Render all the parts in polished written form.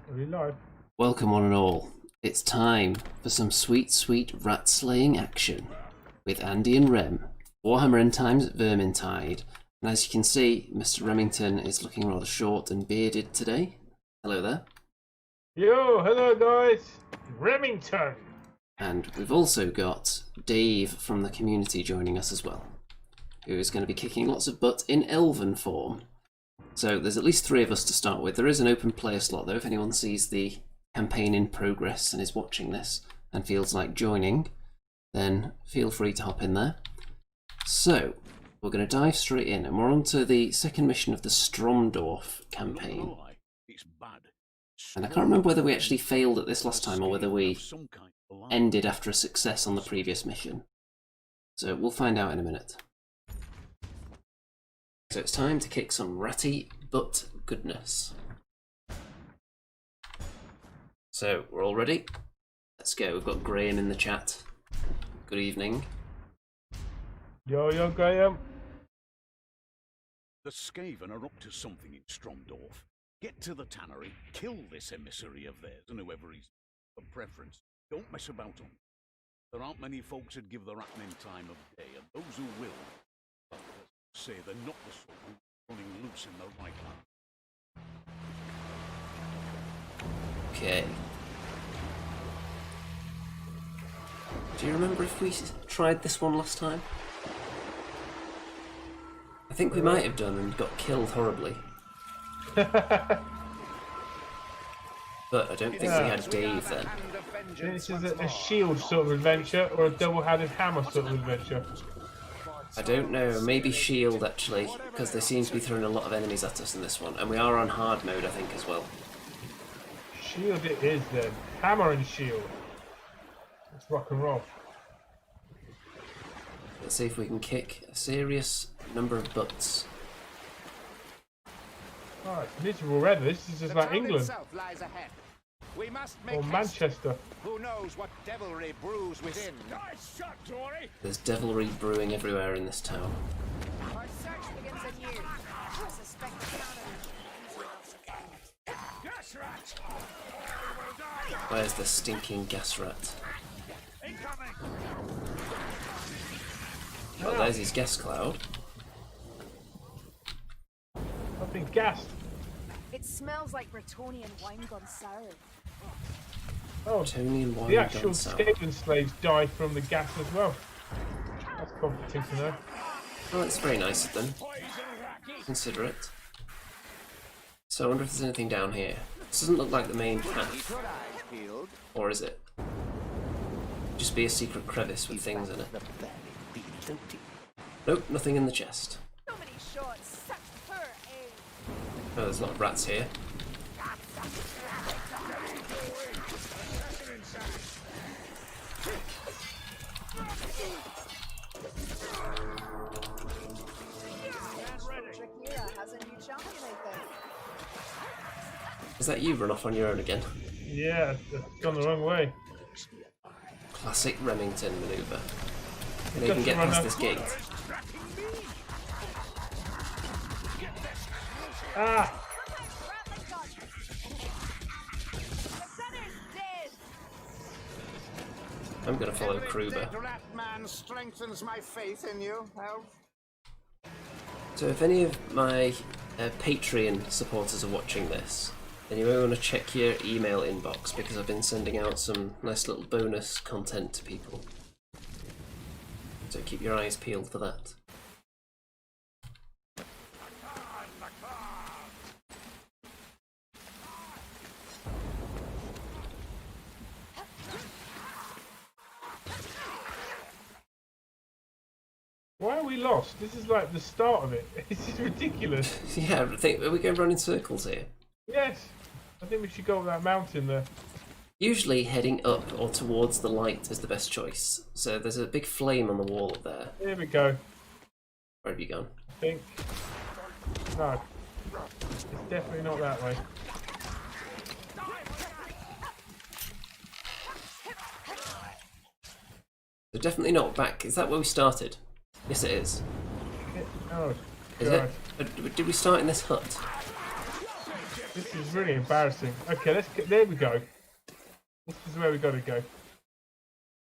Are we live? Welcome one and all. It's time for some sweet, sweet rat-slaying action with Andy and Rem. Warhammer End Times Vermintide. And as you can see, Mr. Remington is looking rather short and bearded today. Hello there. Yo, hello guys! Remington! And we've also got Dave from the community joining us as well, who is going to be kicking lots of butt in elven form. So there's at least 3 of us to start with. There is an open player slot though, if anyone sees the campaign in progress and is watching this and feels like joining, then feel free to hop in there. So, we're going to dive straight in, and we're on to the second mission of the Stromdorf campaign. And I can't remember whether we actually failed at this last time or whether we ended after a success on the previous mission. So we'll find out in a minute. So it's time to kick some ratty butt goodness. So we're all ready? Let's go. We've got Graham in the chat. Good evening. Yo, Graham. The Skaven are up to something in Stromdorf. Get to the tannery, kill this emissary of theirs and whoever he's of preference. Don't mess about them. There aren't many folks who'd give the Ratman time of day, and those who will, say they're not the sort who are running loose in the right hand. Okay. Do you remember if we tried this one last time? I think we might have done and got killed horribly. But I don't think we had Dave then. This is a shield sort of adventure or a double-handed hammer sort of adventure. I don't know, maybe shield actually, because they seem to be throwing a lot of enemies at us in this one, and we are on hard mode I think as well. Shield it is then. Hammer and shield. Let's rock and roll. Let's see if we can kick a serious number of butts. Alright, miserable weather. This is just like England. We must make Or Manchester. Who knows what devilry brews within? Nice shot, Tory. There's devilry brewing everywhere in this town. Our search begins anew. I suspect the Gas rat. Where's the stinking gas rat? Incoming. Oh, there's his gas cloud. I've been gassed. It smells like Bretonian wine gone sour. Oh, Tony and the actual gone sour. Skaven slaves died from the gas as well. That's comforting to know. Oh, that's very nice of them. Considerate. So I wonder if there's anything down here. This doesn't look like the main path. Or is it? Just be a secret crevice with things in it. Nope, nothing in the chest. So many shots, such poor aim. Oh, there's a lot of rats here. Drakira has a new champion, I think. Is that you run off on your own again? Yeah, it's gone the wrong way. Classic Remington maneuver. Can even get past this gate. Ah! I'm gonna follow Kruber. Rat man strengthens my faith in you, Elf. So if any of my Patreon supporters are watching this, then you may want to check your email inbox because I've been sending out some nice little bonus content to people. So keep your eyes peeled for that. Why are we lost? This is like the start of it. This is ridiculous. Yeah, I think, are we going round in circles here? Yes. I think we should go up that mountain there. Usually heading up or towards the light is the best choice. So there's a big flame on the wall up there. Here we go. Where have you gone? I think. No. It's definitely not that way. So definitely not back. Is that where we started? Yes, it is. Oh, Is God. it? Did we start in this hut? This is really embarrassing. Okay, let's get. There we go. This is where we got to go.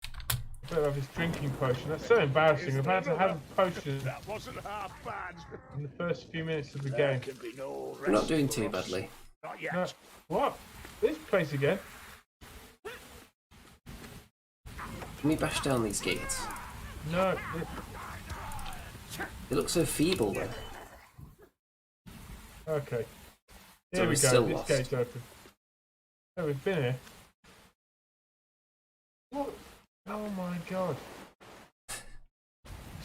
I don't have this drinking potion. That's so embarrassing. I've had to have a potion That wasn't half bad. in the first few minutes of the There game. can be no We're not rest doing for too us. badly. Not yet. No. What? This place again? Can we bash down these gates? No. They look so feeble though. Okay. So Here we we're go. still This lost. gate's open. Oh, we've been here. What? Oh my god.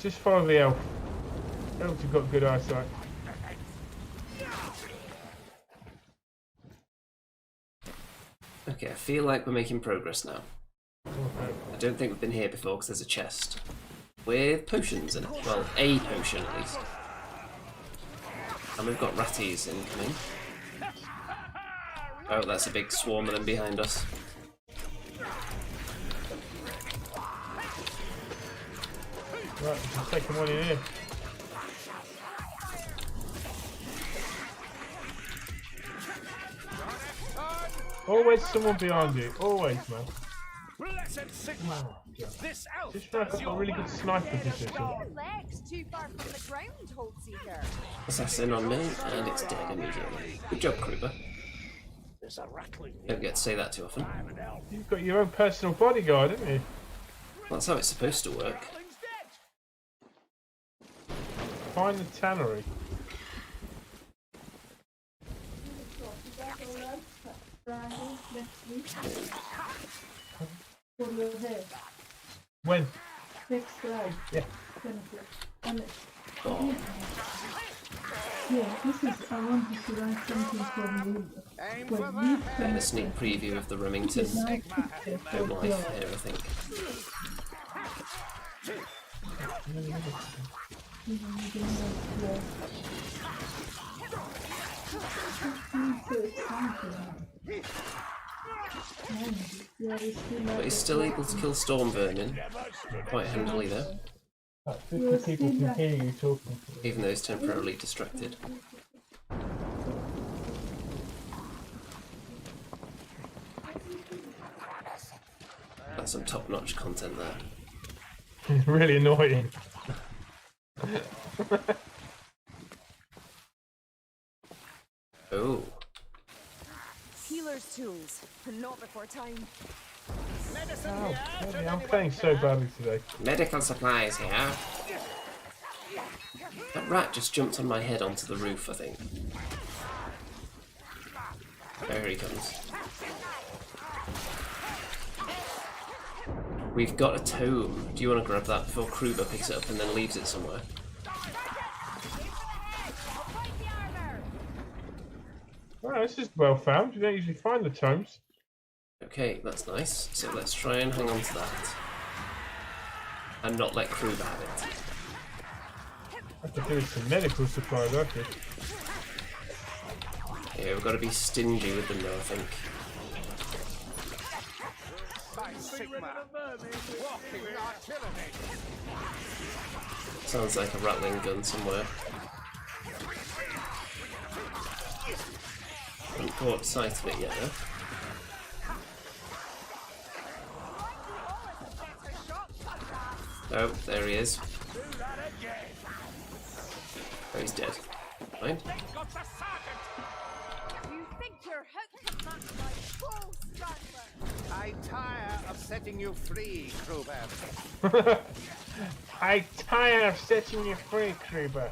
Just follow the elf. Elves have got good eyesight. Okay, I feel like we're making progress now. Okay. I don't think we've been here before because there's a chest with potions in it. Well, a potion at least. And we've got ratties incoming. Oh, that's a big swarm of them behind us. Right, we can take them one in here. Always someone behind you. Always, man. Blessed Sigma. Oh, God. This elf Just feel like I've got a really good sniper position. Your legs too far from the ground, Hold Seeker. Assassin on me, and it's dead immediately. Good job, Kruber. There's a rattling Don't get to say that too often. I'm an elf. You've got your own personal bodyguard, haven't you? That's how it's supposed to work. Rattling's dead. Find the tannery. For your hair. When? Next slide. Yeah. Oh, Yeah, this is, I wanted to write something from you. Aim But for you the and a sneak preview of the Remington now picture for home life your here, I think. But he's still able to kill storm vermin quite handily though, Like 50 people can hear you talking. even though he's temporarily distracted. That's some top-notch content there. It's really annoying. Oh, Healer's tools, and not before time. Oh, bloody, I'm playing so badly today. medical supplies here. That rat just jumped on my head onto the roof, I think. There he comes. We've got a tome. Do you want to grab that before Kruber picks it up and then leaves it somewhere? Well, this is well found. You don't usually find the tomes. Okay, that's nice. So let's try and hang on to that. And not let Kruber have it. I could do with some medical supplies, I could. Yeah, we've got to be stingy with them though, I think. by Sigma. Walking artillery. Sounds like a rattling gun somewhere. Haven't caught sight of it yet though. Oh, there he is. Oh, he's dead. Fine. You think you're hooked to match my full strangler? I tire of setting you free, Kruber. I tire of setting you free, Kruber.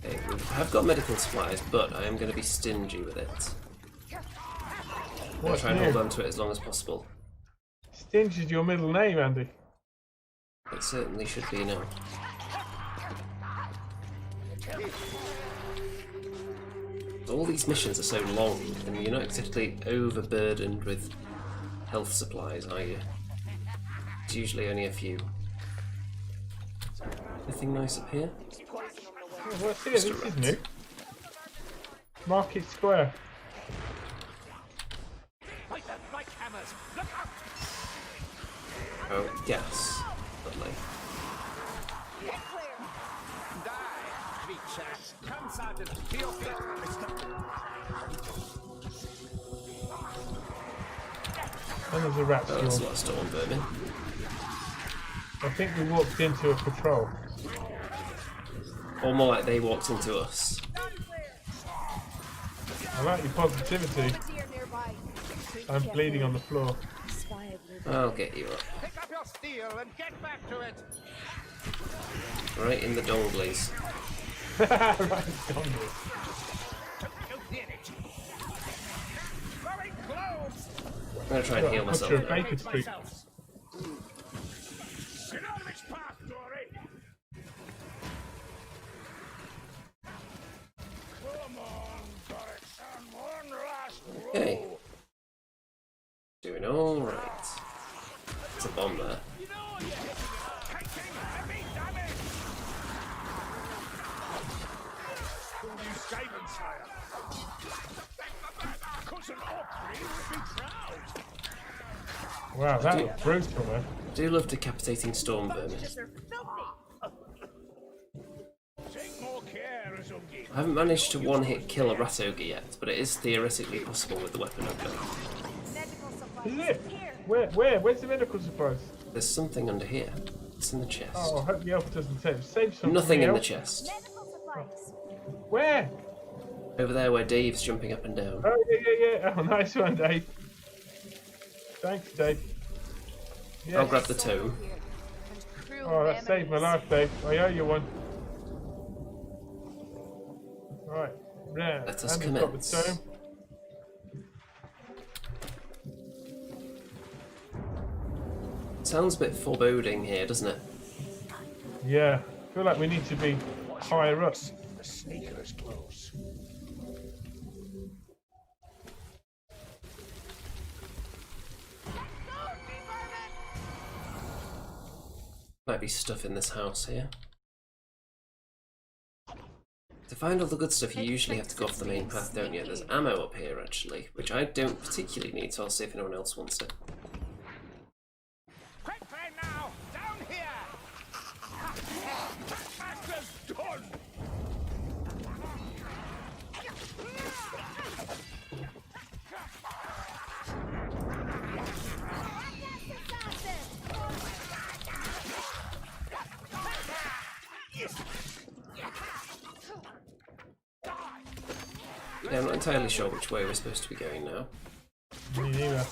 Okay, I've got medical supplies, but I am going to be stingy with it. I'll What's try and hold new? on to it as long as possible. Stinge is your middle name, Andy. It certainly should be now. All these missions are so long, and you're not exactly overburdened with health supplies, are you? It's usually only a few. Anything nice up here? Oh, what's here? This Mr. is Rat. new. Market Square. Like the like hammers. Look out! Oh, gas. Lovely. Die, creature. And there's a rat Oh, there's a storm. lot of storm vermin. I think we walked into a patrol. Or more like they walked into us. I like your positivity. Deer nearby. I'm bleeding on the floor. Spy of your I'll get you up. Pick up your steel and get back to it. Right in the donglies. Right, Donald. Very close. I'm gonna try and heal myself. Butcher of Baker Street. Get out of its path, Dory. Come on, Dory. One last Okay. Doing alright. It's a bomb there. taking heavy damage. You Skaven, sire. Cousin Orkney would be proud. Wow, that was brutal, man. Do love decapitating storm vermin. Take more care, Azungi. I haven't managed to one-hit kill a rat ogre yet, but it is theoretically possible with the weapon I've got. medical supplies. Is it? Here. Where? Where's the medical supplies? There's something under here. It's in the chest. Oh, I hope the elf doesn't save something. Nothing in the elf. chest. Medical supplies. Where? Over there where Dave's jumping up and down. Oh, yeah. Oh, nice one, Dave. Thanks, Dave. Yes. I'll grab the tome. Here. And cruel Oh, that saved my life, Dave. I owe you one. Right. There. Let us and we've got the commence. tome. Sounds a bit foreboding here, doesn't it? Yeah. I feel like we need to be higher up. The sneaker is close. Might be stuff in this house here. To find all the good stuff, you usually have to go off the main path, don't you? There's ammo up here, actually, which I don't particularly need, so I'll see if anyone else wants it. Quickly now, down here. Master's done. Yeah, I'm not entirely sure which way we're supposed to be going now. Me neither.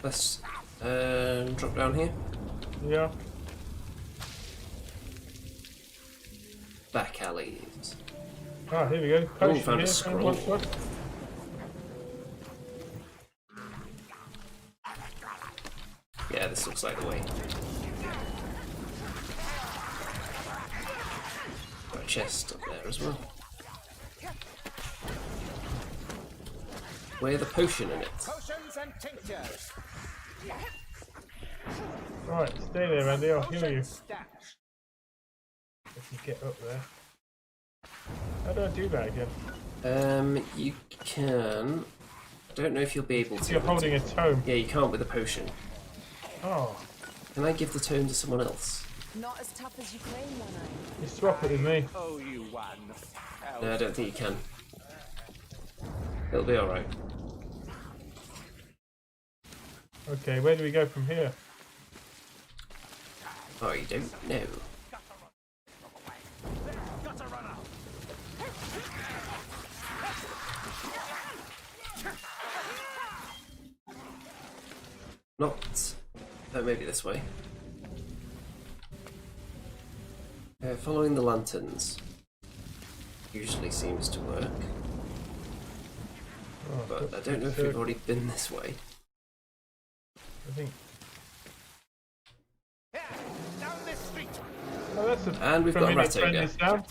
Let's drop down here. Yeah. Back alleys. Ah, here we go. Potion found a here. scroll. What? Yeah, this looks like the way. Got a chest up there as well. With a potion in it. Potions and tinctures. Right, stay there, Andy. I'll heal you. Stash. If you get up there. How do I do that again? You can. I don't know if you'll be able to. You're holding a tome. Yeah, you can't with a potion. Oh, Can I give the tome to someone else? Not as tough as you claim, One-Eye. you swap it with me. Oh, you one. No, I don't think you can. It'll be alright. Okay, where do we go from here? Oh, you don't know. Gotta run out. Not. Oh, maybe this way. Following the lanterns usually seems to work, Oh, but I don't know if we've already been this way. I think. Here, down this street. Oh, that's a And we've got a familiar rat friend ogre. this town.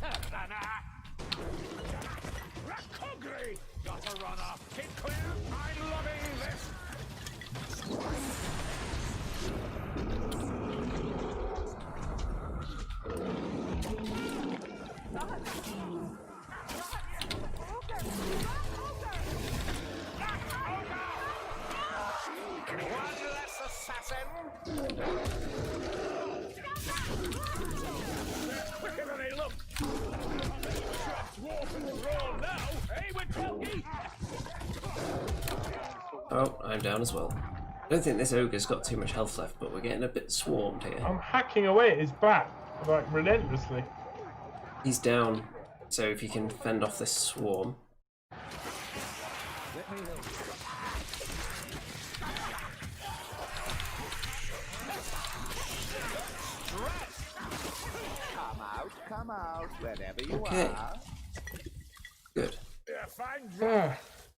Rat hungry. Gotta run up. Keep clear. I'm loving this. One less assassin. Quicker than they look. Oh, I'm down as well. I don't think this ogre's got too much health left, but we're getting a bit swarmed here. I'm hacking away at his back, like relentlessly. He's down, so if you can fend off this swarm. Come out, wherever you Okay. are. Good.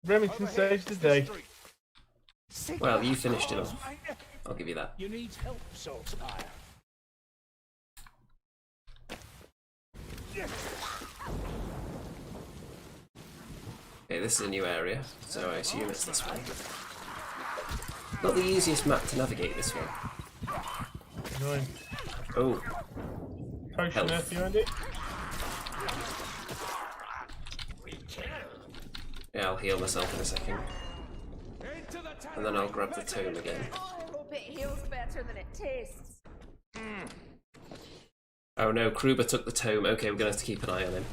Remington saves the day. Well, you finished it off. I'll give you that. You need help, Saltspire. Okay, this is a new area, so I assume it's this way. Not the easiest map to navigate, this one. 9. Oh, Potion there behind it. yeah, I'll heal myself in a second. And then I'll grab the tome again. Hope it heals better than it tastes. Oh no, Kruber took the tome. Okay, we're going to have to keep an eye on him.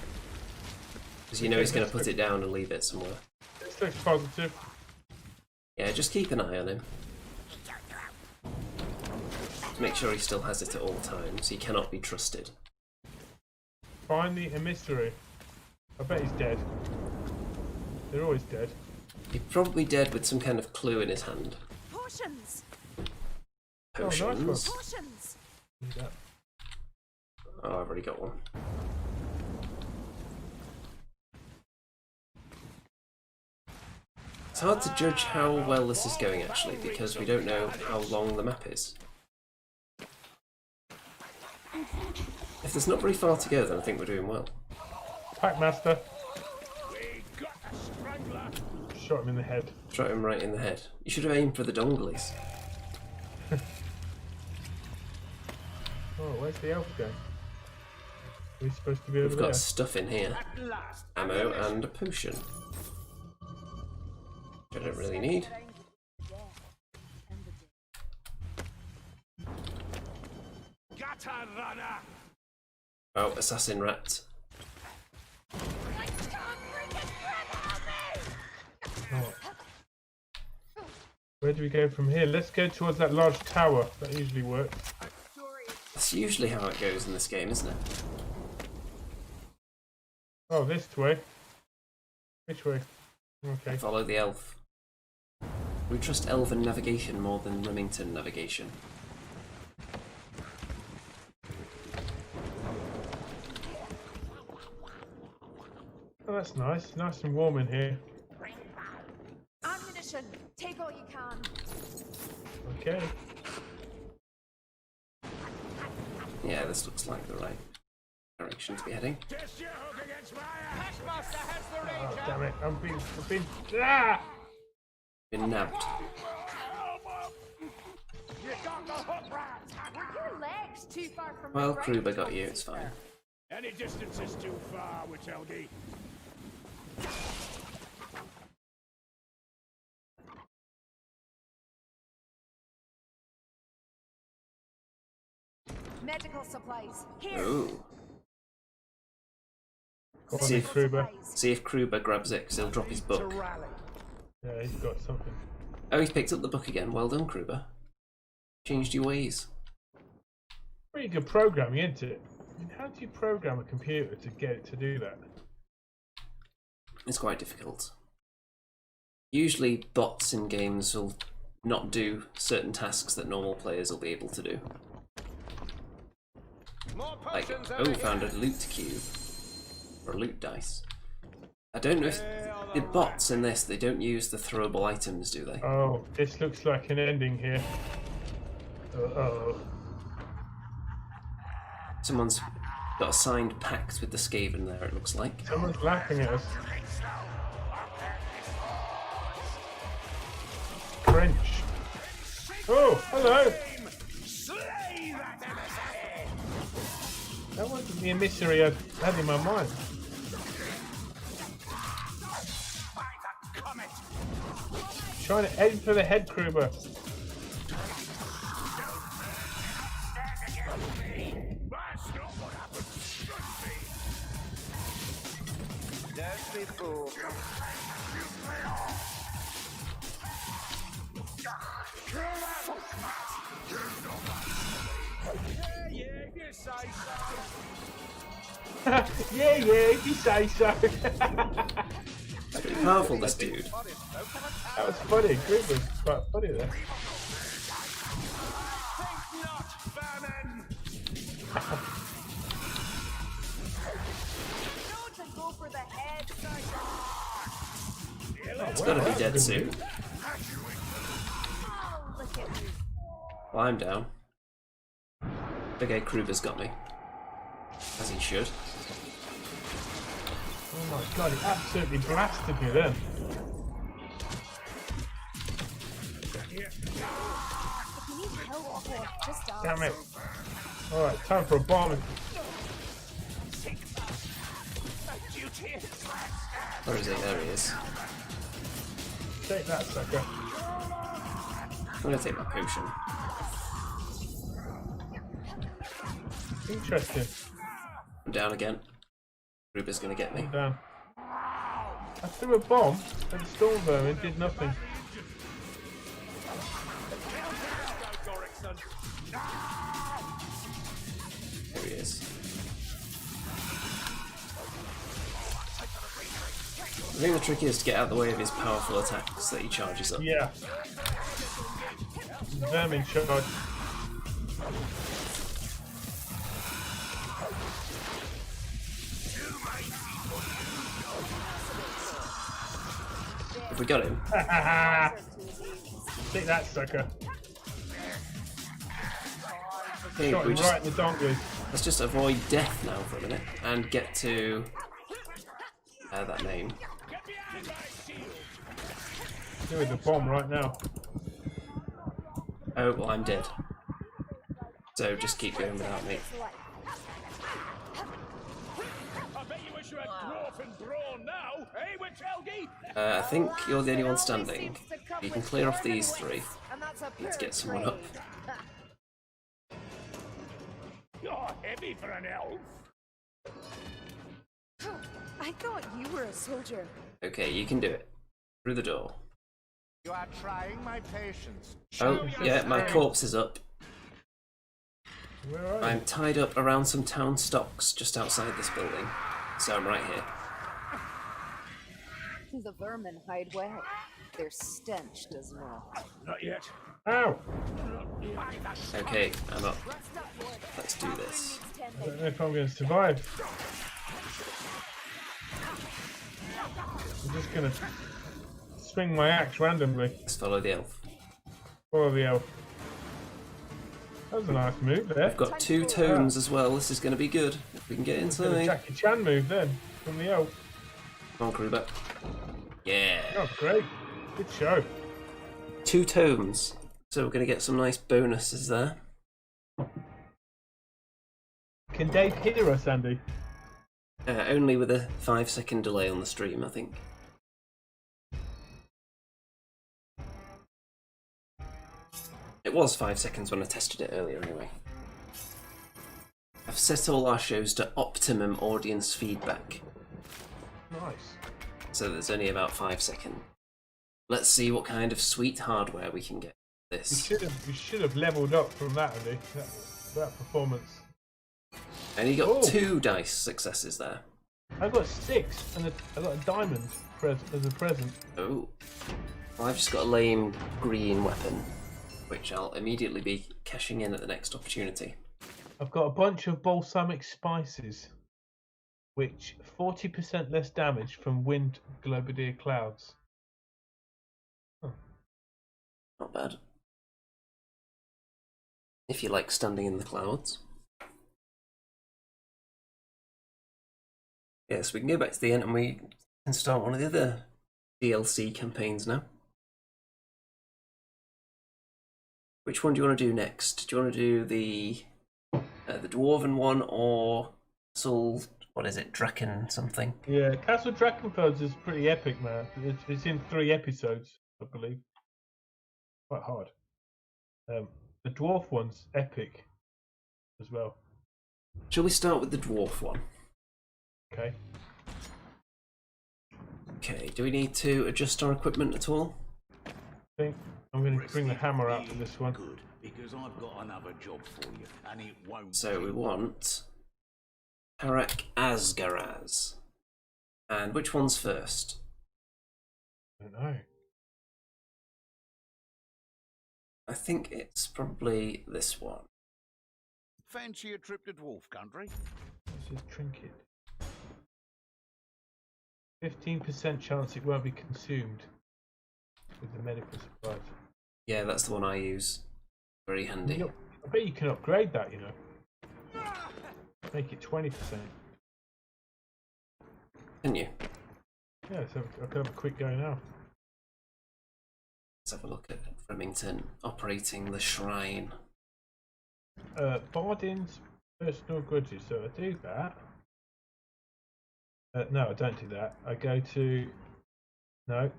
Because you know he's going to put it down and leave it somewhere. This looks positive. Yeah, just keep an eye on him. Make sure he still has it at all times. He cannot be trusted. Find the Emissary. I bet he's dead. They're always dead. He's probably dead with some kind of clue in his hand. Potions! Potions. Oh, nice one. Potions! Need that. Oh, I've already got one. It's hard to judge how well this is going actually, because we don't know how long the map is. If there's not very far to go, then I think we're doing well. Packmaster. We got a strangler. Shot him in the head. Shot him right in the head. You should have aimed for the donglies. Oh, where's the elf going? We're supposed to be over We've there. got stuff in here. Ammo and a potion. Which I don't really need. Gutter runner. Oh, assassin rat. Oh. Where do we go from here? Let's go towards that large tower. That usually works. That's usually how it goes in this game, isn't it? Oh, this way. Which way? Okay. Follow the elf. We trust elven navigation more than Remington navigation. Oh, that's nice. Nice and warm in here. Ammunition! Take all you can. Okay. Yeah, this looks like the right direction to be heading. Test your hook against my ass. Master has the range. Oh, damn it. I've been... Ah! Been nabbed. You got the hook rat. Your legs too far from Well, my Kruber right. got you, it's fine. Any distance is too far, Wittelgi. Medical supplies. Here. Ooh. Go on See then, if- Kruber. See if Kruber grabs it, because he'll drop his book. Yeah, he's got something. Oh, he's picked up the book again. Well done, Kruber. Changed your ways. Pretty good programming, isn't it? I mean, how do you program a computer to get it to do that? It's quite difficult. Usually bots in games will not do certain tasks that normal players will be able to do. Like, oh, found a loot cube. Or a loot dice. I don't know if the bots in this, they don't use the throwable items, do they? Oh, this looks like an ending here. Uh-oh. Someone's got a signed pact with the Skaven there, it looks like. Someone's laughing at us. French. Oh, hello! Slay that emissary. That wasn't the emissary I had in my mind. By the comet. Trying to aim for the head, Kruber. That's not what happened. Should be. Don't be fooled. Yeah, you say so. Yeah, if you say so. It's pretty powerful, this dude. That was funny. Group was quite funny there. Think not, vermin. Don't and go for the head, Sergeant. It's gotta be dead soon. Oh, look at you. Well, I'm down. Big Egg Kruger's got me. As he should. Oh my god, he absolutely blasted me then. If you need help, just ask. Damn it. Alright, time for a bomb. Where is he? There he is. Take that, sucker. I'm gonna take my potion. Interesting. I'm down again. Kruger's gonna get me. I'm down. I threw a bomb and Storm Vermin did nothing. There he is. I think the trick is to get out of the way of his powerful attacks that he charges up. Yeah. Vermin charge. If we got him, Take that, sucker. okay, Shot we him just, right in the donkey. let's just avoid death now for a minute and get to that name. Doing the bomb right now. Oh, well, I'm dead. So just keep going without me. I bet you wish you had dwarf and brawn now, eh, Witchelgi? I think you're the only one standing. You can clear off these three. And that's a Let's pure get someone up. trade. You're heavy for an elf. I thought you were a soldier. Okay, you can do it. Through the door. You are trying my patience. Oh, yeah, my corpse is up. Where are you? I'm tied up around some town stocks just outside this building. So I'm right here. The vermin hide well. Their stench does not. Not yet. Ow! Okay, I'm up. Let's do this. I don't know if I'm going to survive. I'm just going to swing my axe randomly. Let's follow the elf. Follow the elf. That was a nice move there. I've got 2 tomes as well. This is going to be good. If we can get Bit of a inside. Jackie Chan move then from the elf. Come on, Kruger. Yeah. Oh, great. Good show. 2 tomes. So we're going to get some nice bonuses there. Can Dave hear us, Andy? Only with a 5-second delay on the stream, I think. It was 5 seconds when I tested it earlier anyway. I've set all our shows to optimum audience feedback, Nice. so there's only about 5 seconds. Let's see what kind of sweet hardware we can get You this. should have leveled up from that, Andy. That performance. And you got Oh. 2 dice successes there. I got 6 and I got a diamond as a present. Oh. Well, I've just got a lame green weapon, which I'll immediately be cashing in at the next opportunity. I've got a bunch of balsamic spices, which 40% less damage from wind globadier clouds. Not bad. If you like standing in the clouds. Yes, we can go back to the end and we can start one of the other DLC campaigns now. Which one do you want to do next? Do you want to do the dwarven one or Soul? What is it? Draken something? Yeah, Castle Drakenfels is pretty epic, man. It's in 3 episodes, I believe. Quite hard. The dwarf one's epic as well. Shall we start with the dwarf one? Okay. Okay, do we need to adjust our equipment at all? I think I'm going to bring the hammer out for Be this one. Good, because I've got another job for you, and it won't. So we want Harak Asgaraz. And which one's first? I don't know. I think it's probably this one. Fancy a trip to Dwarf Country? This is trinket. 15% chance it won't be consumed with the medical supplies. Yeah, that's the one I use. Very handy. I bet you can upgrade that, you know. Make it 20%. Can you? Yeah, so I can have a quick go now. Let's have a look at Vermintide operating the shrine. Bardin's personal grudges, so I do that. No, I don't do that. I go to... No.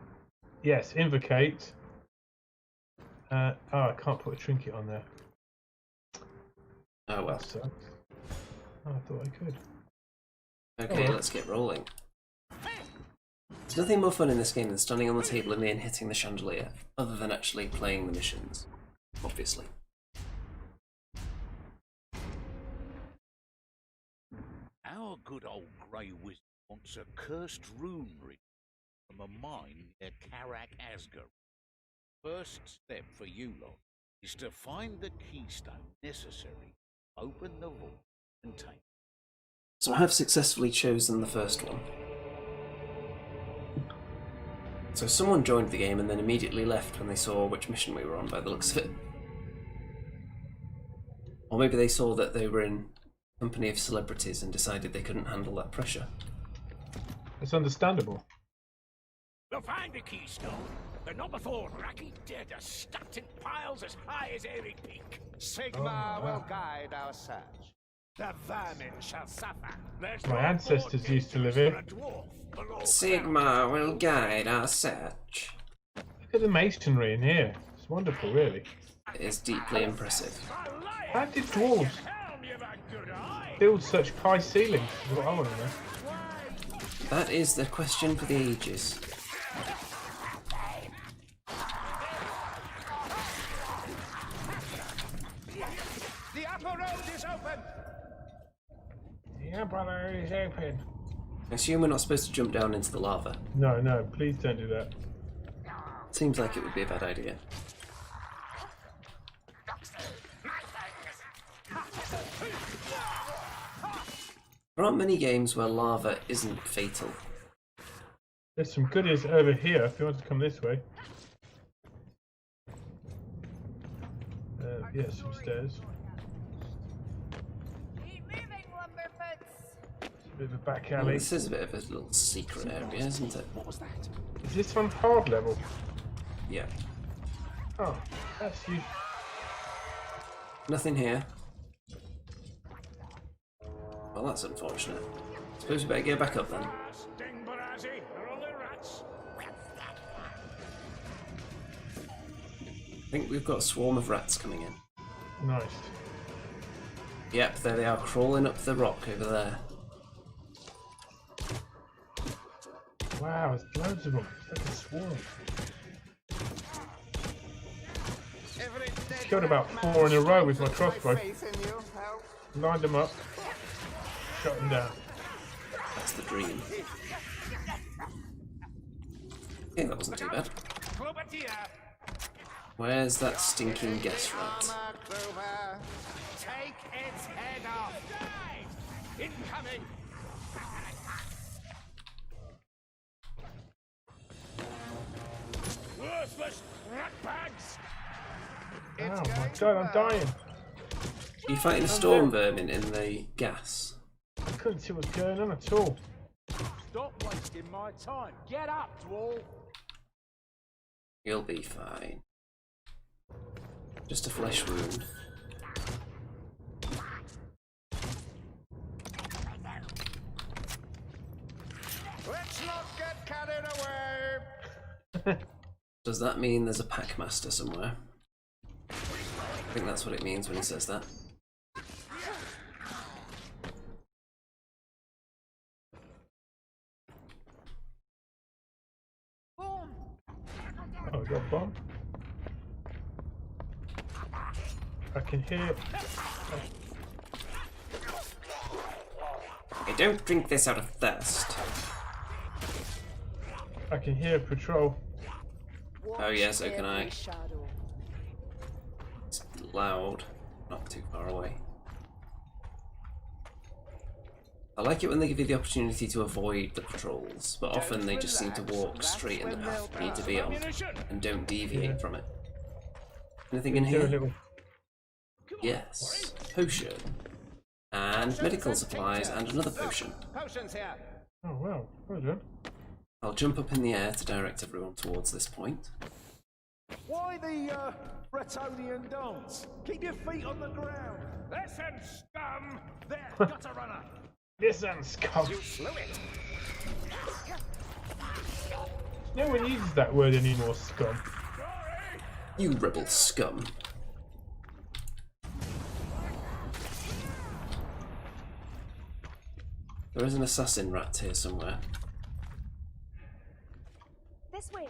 Yes, invocate. Oh, I can't put a trinket on there. Oh well. That sucks. Oh, I thought I could. Okay, well. let's get rolling. There's nothing more fun in this game than standing on the table and then hitting the chandelier, other than actually playing the missions, obviously. Our good old grey wizard wants a cursed rune written from a mine near Karak Asgar. First step for you lot is to find the keystone necessary to open the vault and take it. So I have successfully chosen the first one. So someone joined the game and then immediately left when they saw which mission we were on by the looks of it. Or maybe they saw that they were in company of celebrities and decided they couldn't handle that pressure. It's understandable. We'll find the keystone, but not before Raki dead are stacked in piles as high as Airy Peak. Sigma will guide our search. The vermin shall suffer. There's My no ancestors more used to live danger here. for a dwarf below Sigma will guide our search. Look at the masonry in here. It's wonderful, really. It is deeply impressive. How did dwarves build such high ceilings? Is what I want to know. That is the question for the ages. The upper road is open. Yeah, brother, it's open. I assume we're not supposed to jump down into the lava. No, no, please don't do that. Seems like it would be a bad idea. There aren't many games where lava isn't fatal. There's some goodies over here if you want to come this way. Yeah, some stairs. Keep moving, Lumberfoots. It's a bit of a back Well, alley. this is a bit of a little secret area, isn't it? What was that? Is this one hard level? Yeah. Oh, that's you. Nothing here. Well, that's unfortunate. Suppose we better go back up then. Sting Barazzi, they're all the rats. I think we've got a swarm of rats coming in. Nice. Yep, there they are, crawling up the rock over there. Wow, there's loads of them. It's like a swarm. Killed about 4 in a row with my crossbow. Lined them up. Shot them down. That's the dream. Okay, that wasn't too bad. Where's that stinking guest rat? Take its head off. Incoming! Worthless ratbags! Oh my god, I'm dying. Are you fighting a storm vermin in the gas? I couldn't see what's going on at all. Stop wasting my time. Get up, dwarf! You'll be fine. Just a flesh wound. Let's not get carried away. Does that mean there's a packmaster somewhere? I think that's what it means when he says that. Boom. Oh, we got a bomb. I can hear. I don't drink this out of thirst. I can hear a patrol. Oh yes, so can I. Every shadow. It's loud, not too far away. I like it when they give you the opportunity to avoid the patrols, but often they just seem to walk straight in the path you need to be on and don't deviate from it. Anything in Do a here? little. Yes. Potion. And medical supplies and another potion. Potions here. Oh wow, well done. I'll jump up in the air to direct everyone towards this point. Why the Bretonian dance? Keep your feet on the ground. Listen, scum! There, gutter runner. Listen, scum. You slew it. No one uses that word anymore, scum. You rebel scum. There is an assassin rat here somewhere. This way.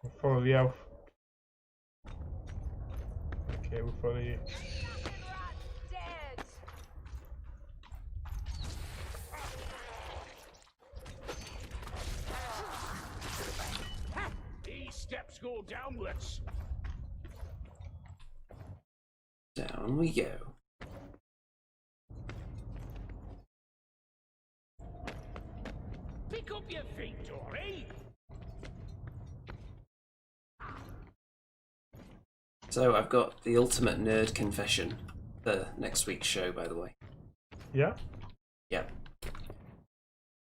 We'll follow the elf. Okay, we'll follow you. Dead. These steps go downwards. Down we go. Pick up your feet, Dory. So I've got the ultimate nerd confession for next week's show, by the way. Yeah? Yep.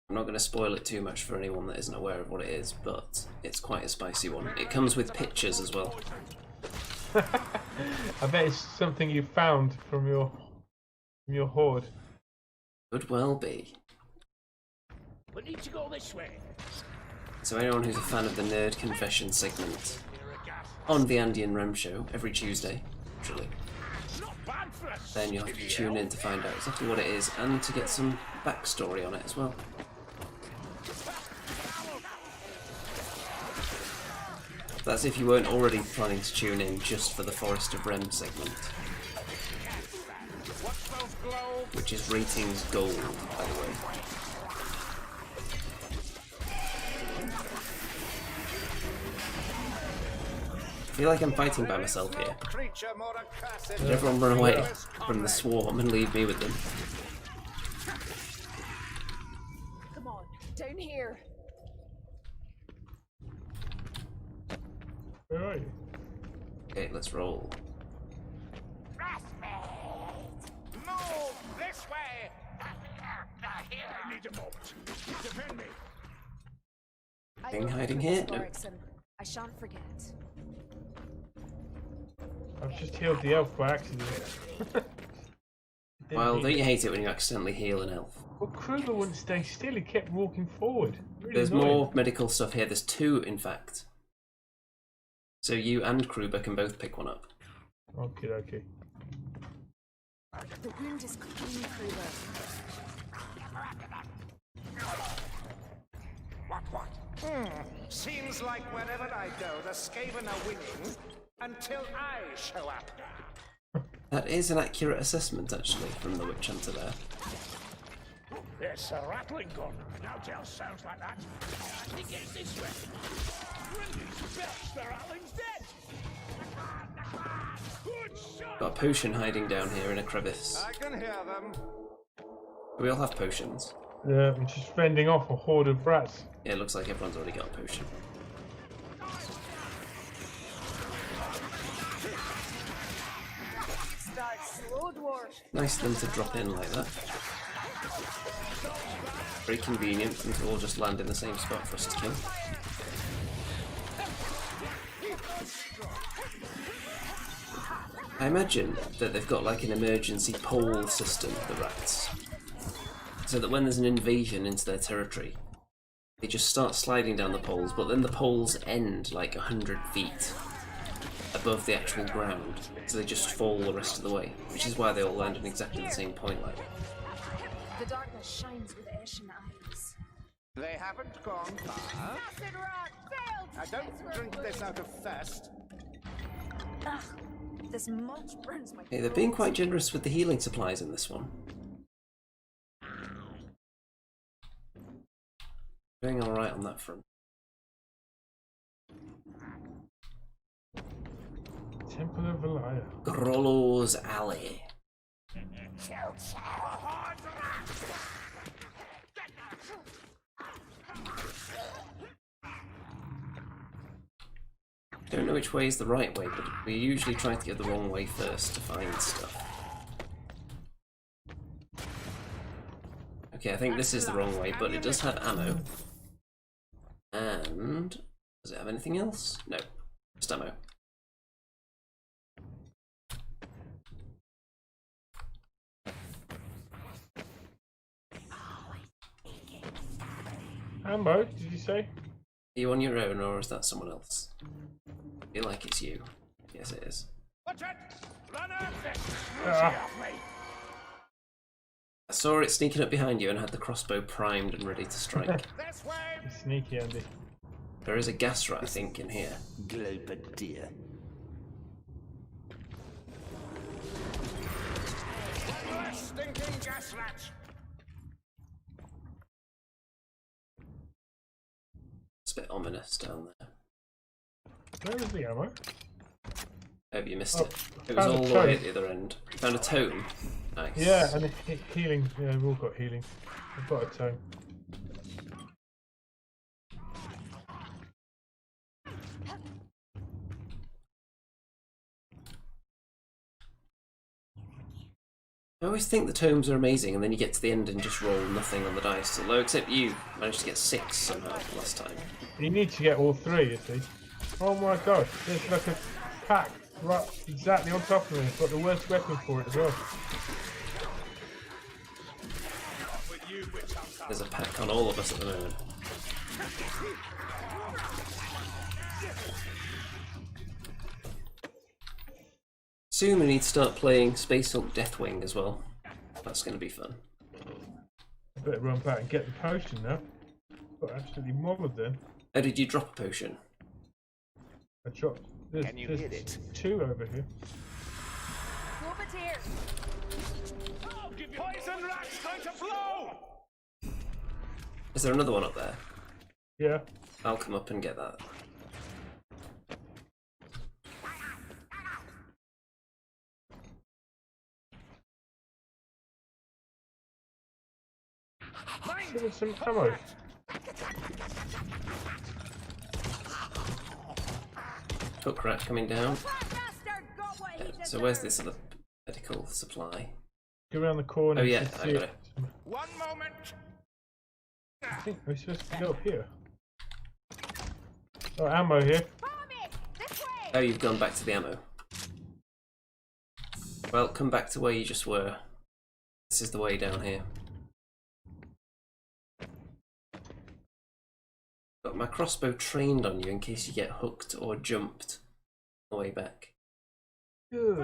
I'm not going to spoil it too much for anyone that isn't aware of what it is, but it's quite a spicy one. It comes with pictures as well. I bet it's something you found from your hoard. Could well be. We need to go this way. So anyone who's a fan of the nerd confession segment on the Andy and Rem show every Tuesday, actually, Not bad for us. then you'll have to tune in to find out exactly what it is and to get some backstory on it as well. That's if you weren't already planning to tune in just for the Forest of Rem segment, which is ratings gold, by the way. I feel like I'm fighting by myself here. Creature more accursed. Did everyone run away from the swarm and leave me with them? Come on, down here. Where are you? Okay, let's roll. Move this way. I need a moment. Defend me. I Thing will hiding remember here? this, No. Lorixon. I shan't forget. I've just healed the elf by accident. Didn't Well, mean don't it. you hate it when you accidentally heal an elf? Well, Kruger wouldn't stay still. He kept walking forward. Really There's annoying. more medical stuff here. There's two, in fact. So you and Kruber can both pick one up. Okay, okay. The wound is clean, Kruger. Seems like wherever I go, the Skaven are winning until I show up. That is an accurate assessment, actually, from the Witch Hunter there. There's a rattling gun. Now tell sounds like that. I think it's this way. Goodness, belch, the rattling's dead. Good shot. Got a potion hiding down here in a crevice. I can hear them. We all have potions. Yeah, I'm just fending off a horde of rats. Yeah, it looks like everyone's already got a potion. Start slow, dwarf. Nice of them to drop in like that. Very convenient and to all just land in the same spot for us to kill. I imagine that they've got like an emergency pole system, the rats, so that when there's an invasion into their territory, they just start sliding down the poles, but then the poles end like 100 feet above the actual ground, so they just fall the rest of the way, which is why they all land in exactly the same point like that. The darkness shines with ashen eyes. They haven't gone far. Acid rock failed! I don't drink this out of thirst. Ugh, This mulch burns my Okay, they're being quite generous with the healing supplies in this one. Doing alright on that front. Temple of Valaya. Grollo's Alley. Don't know which way is the right way, but we usually try to go the wrong way first to find stuff. Okay, I think this is the wrong way, but it does have ammo. And does it have anything else? No, just ammo. Ammo, did you say? Are you on your own, or is that someone else? I feel like it's you. Yes, it is. Watch it! Run out this! Ah. I saw it sneaking up behind you and had the crossbow primed and ready to strike. This way! Sneaky Andy. There is a gas rat, I think, in here. Globadeer. One less stinking gas rat. It's a bit ominous down there. Where was the ammo? Hope you missed Oh, it. It was found a all the way tome. at the other end. You found a tome. Nice. Yeah, and healing. Yeah, we've all got healing. I've got a tome. I always think the tomes are amazing, and then you get to the end and just roll nothing on the dice. Although, except you managed to get 6 somehow last time. You need to get all 3, you see. Oh my god, there's like a pack right exactly on top of me. It's got the worst weapon for it as well. There's a pack on all of us at the moment. Soon we need to start playing Space Hulk Deathwing as well. That's going to be fun. I better run back and get the potion now. Got absolutely mobbed then. Oh, did you drop a potion? I dropped. There's, Can you there's hit it? 2 over here. Globateer! Poison rats trying to blow! Is there another one up there? Yeah. I'll come up and get that. Give us some ammo. Hook rat coming down. That bastard got what he So where's this other medical supply? Go around the corner. Oh and yeah, you I see got it. One moment. I think we're supposed to go up here. Oh, ammo here. Follow me! This way! Oh, you've gone back to the ammo. Well, come back to where you just were. This is the way down here. Got my crossbow trained on you in case you get hooked or jumped on the way back. Good.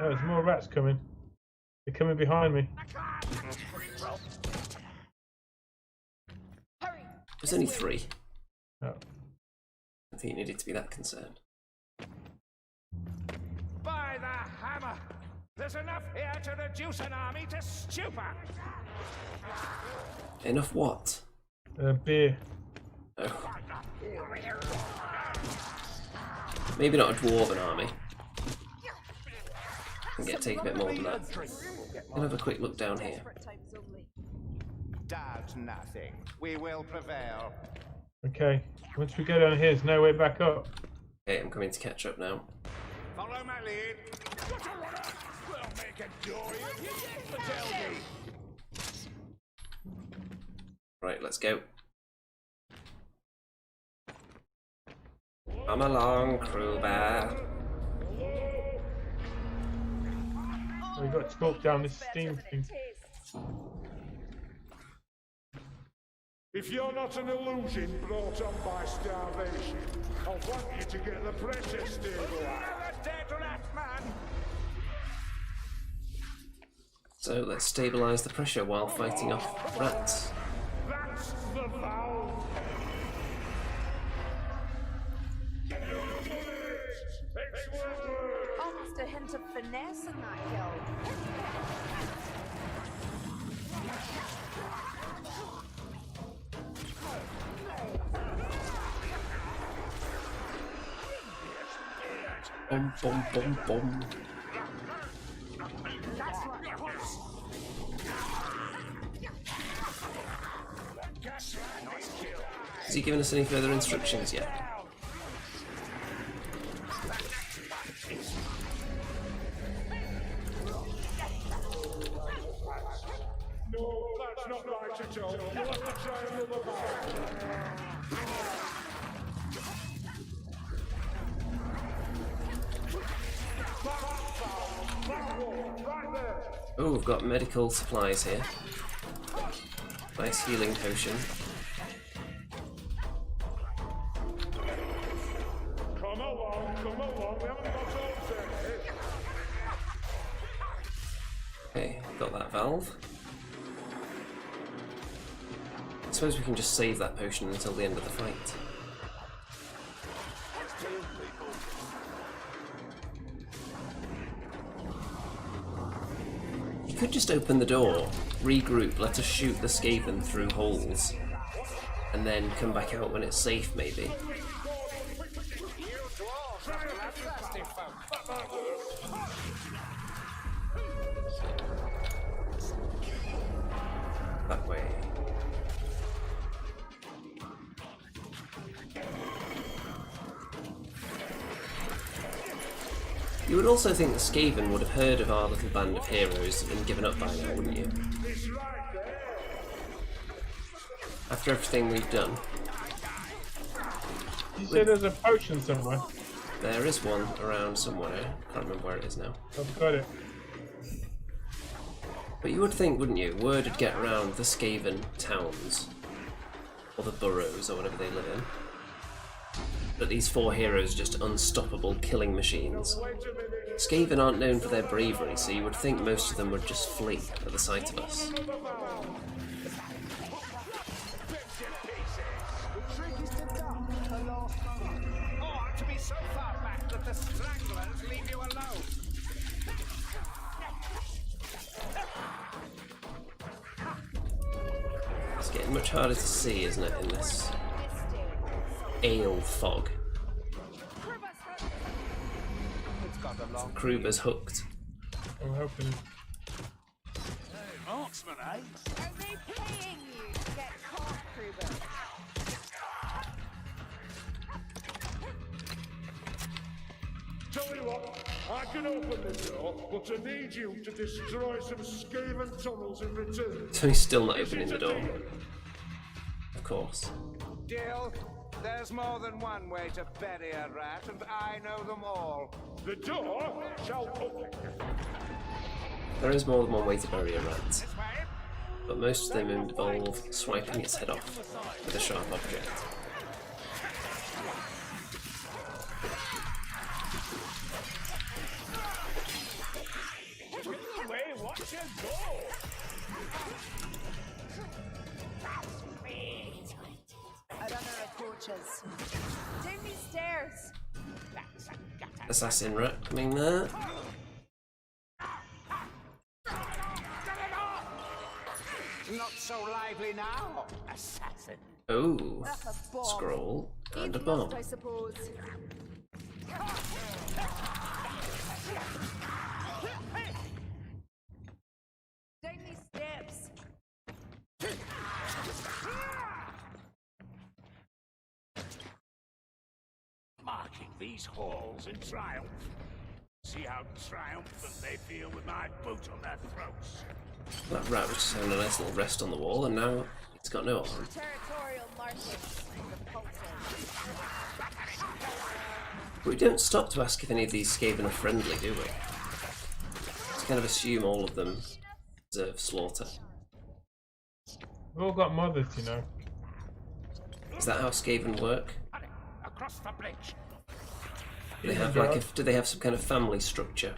Oh, there's more rats coming. They're coming behind me. Hurry! There's only 3. Oh. I think you needed to be that concerned. By the hammer! There's enough here to reduce an army to stupor! Enough what? Beer. Oh. Maybe not a dwarven army. Can take a bit more than that. I'll have a quick look down here. Desperate times only. Doubt nothing. We will prevail. Okay. Once we go down here, there's no way back up. Okay, I'm coming to catch up now. Follow my lead. We'll make a dory of you yet, Matilda! Right, let's go. Come along, crew bear. We've got to walk down this steam thing. If you're not an illusion brought on by starvation, I want you to get the pressure stabilized. Another dead rat, man! So let's stabilise the pressure while fighting off rats. That's the valve. Almost least a hint of finesse in that guild. Bum bum bum bum. Has he given us any further instructions yet? No, that's not right at all. You'll have to try another battle. Oh, we've got medical supplies here. Nice healing potion. Come along, we haven't got all day. Okay, got that valve. I suppose we can just save that potion until the end of the fight. You could just open the door, regroup, let us shoot the Skaven through holes, and then come back out when it's safe, maybe. That way. You would also think the Skaven would have heard of our little band of heroes and given up by now, wouldn't you? After everything we've done. You say there's a potion somewhere? There is one around somewhere. Can't remember where it is now. I've got it. But you would think, wouldn't you, word would get around the Skaven towns, or the boroughs, or whatever they live in, that these four heroes are just unstoppable killing machines. Skaven aren't known for their bravery, so you would think most of them would just flee at the sight of us. To be so far back that the stranglers leave you alone. It's getting much harder to see, isn't it, in this ale fog. Kruber's hooked. I'm hoping. Marksman, eh? Are they paying you to get caught, Kruber? Tell you what, I can open this door, but I need you to destroy some Skaven tunnels in return. So he's still not opening the door. Of course. Deal? There's more than one way to bury a rat, and I know them all. The door shall open. There is more than one way to bury a rat, but most of them involve swiping its head off with a sharp object. Watch your go! A runner approaches. Down these stairs. Assassin rat coming there. Not so lively now. Assassin. Oh, That's a bomb. scroll and a Eat bomb. must, I suppose. Down these steps. Marking these halls in triumph. See how triumphant they feel with my boot on their throats. That rat was just having a nice little rest on the wall, and now it's got no arm. Territorial markings. Repulsive. But we don't stop to ask if any of these Skaven are friendly, do we? Just kind of assume all of them deserve slaughter. We've all got mothers, you know. Is that how Skaven work? Across the bridge. Do they have do they have some kind of family structure?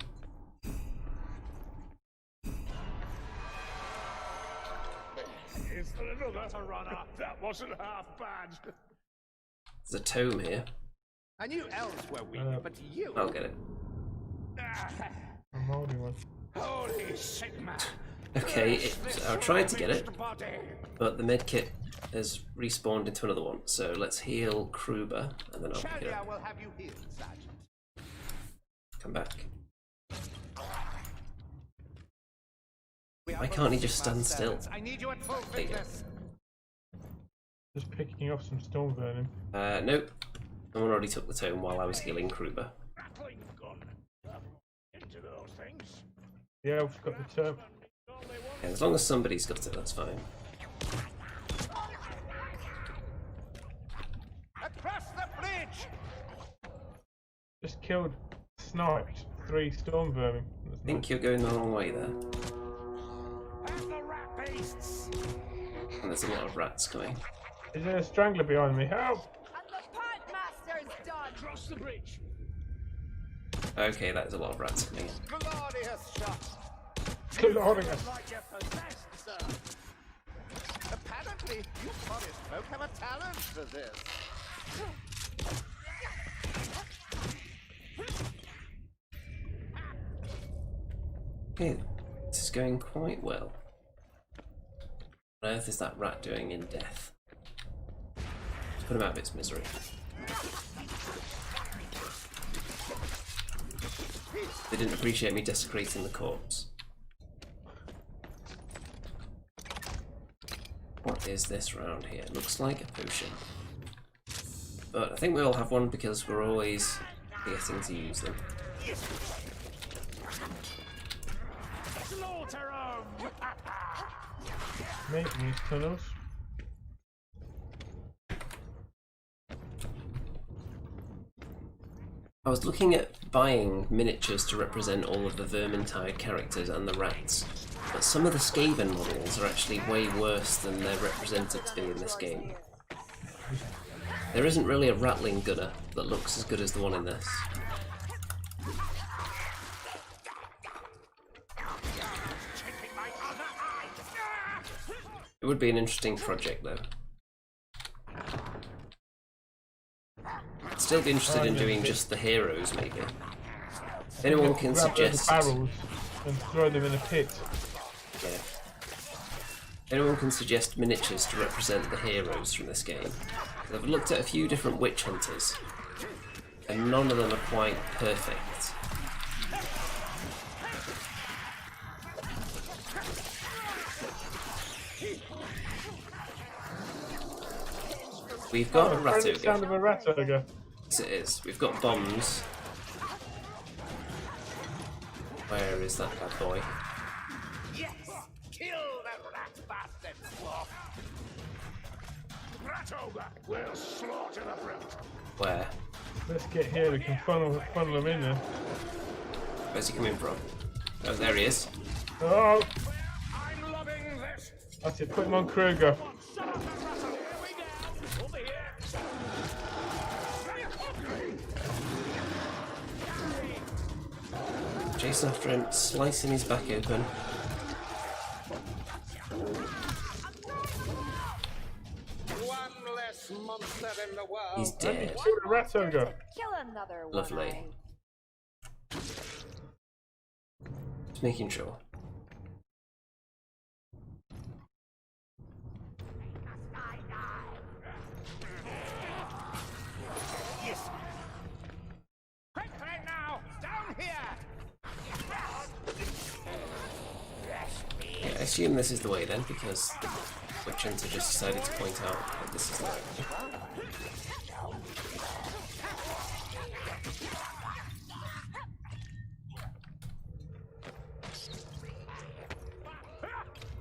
Is there another runner? That wasn't half bad. There's a tome here. I knew elves were weak, but you... I'll get it. A mouldy one. Holy Sigma! Okay, I tried to get it, but the medkit has respawned into another one. So let's heal Kruber, and then I'll pick it up. will have you healed, Sergeant. Come back. Why can't he just stand still? I need you at full There you go. fitness. Just picking off some storm vermin. Nope. Someone already took the tome while I was healing Kruber. Rattling gun. Into those things. The elf's got the term. Yeah, as long as somebody's got it, that's fine. Across the bridge! Just killed, sniped 3 storm vermin. That's I think you're going the wrong way there. And the rat beasts. And there's a lot of rats coming. nice. Is there a strangler behind me? Help! And the Pantmaster's done. Across the bridge. Okay, that is a lot of rats coming in. Glorious shot! Glorious. Like you're possessed, sir. Apparently, you forest folk have a talent for this. Okay, this is going quite well. What on earth is that rat doing in death? Let's put him out of its misery. They didn't appreciate me desecrating the corpse. What is this round here? Looks like a potion. But I think we all have one because we're always forgetting to use them. Slaughter 'em. Make these tunnels. I was looking at buying miniatures to represent all of the Vermintide characters and the rats, but some of the Skaven models are actually way worse than they're represented to be in this game. There isn't really a rattling gunner that looks as good as the one in this. It would be an interesting project though. I'd still be interested in doing just the heroes maybe. If anyone can Grab the suggest... barrels and throw them in a pit. Yeah. If anyone can suggest miniatures to represent the heroes from this game. I've looked at a few different witch hunters, and none of them are quite perfect. We've got a rat ogre. Sound of a rat ogre. Yes, it is. We've got bombs. Where is that bad boy? Yes! Kill the rat bastard, dwarf! Rat ogre. We'll slaughter the brute. Where? Let's get here. We can funnel them in there. Where's he coming from? Oh, there he is. Oh, I'm loving this. that's it. Put him on Kruger. Shut up and rattle. Here we go. Over here. Chasing after him, slicing his back open. One less monster in the world. He's dead. Kill the rat ogre. Kill another one. Lovely. Just making sure. Quick right now! Down here! Yeah, I assume this is the way then, because the witch hunter just decided to point out that this is the way.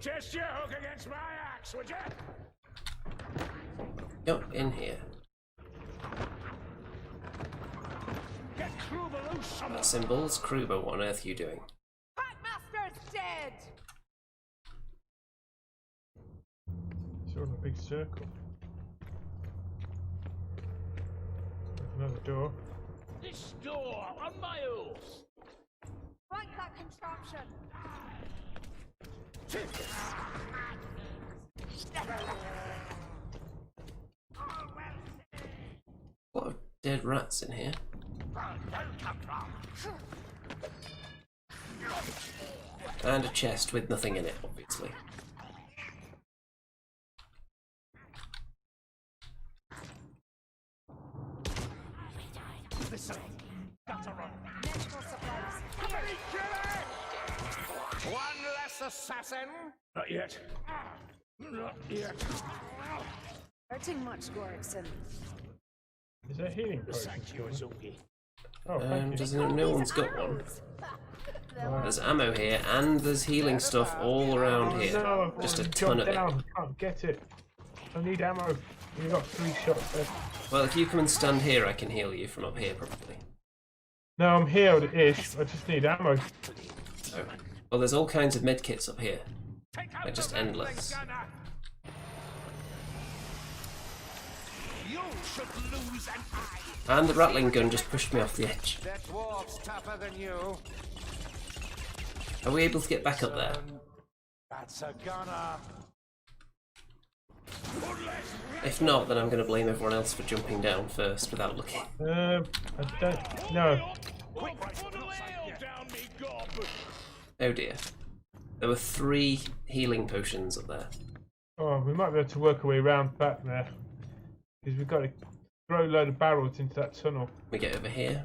Test your hook against my axe, would you? Go in here. Get Kruber loose, someone. Symbols, Kruber, what on earth are you doing? Packmaster's dead. Sort of a big circle. Another door. This door on my oath. Fight that contraption. A lot of dead rats in here. And a chest with nothing in it, obviously. Medical supplies. One less assassin? Not yet. Not yet. Hurting much, Gorgson. Is that healing potion? Thank you, Azuki. Oh, thank you. Doesn't no one's got one. Right. There's ammo here, and there's healing stuff all around here. No, Just a I've ton of jumped it. down. Can't get it. I need ammo. You've got 3 shots left. Well, if you come and stand here, I can heal you from up here, probably. No, I'm healed-ish. I just need ammo. Oh. Well, there's all kinds of medkits up here. Take They're just endless. You should lose an eye. And the rattling gun just pushed me off the edge. That dwarf's tougher than you. Are we able to get back up there? That's a gunner. If not, then I'm going to blame everyone else for jumping down first without looking. I don't... No. Oh dear. There were 3 healing potions up there. Oh, we might be able to work our way around back there. Because we've got to throw a load of barrels into that tunnel. We get over here.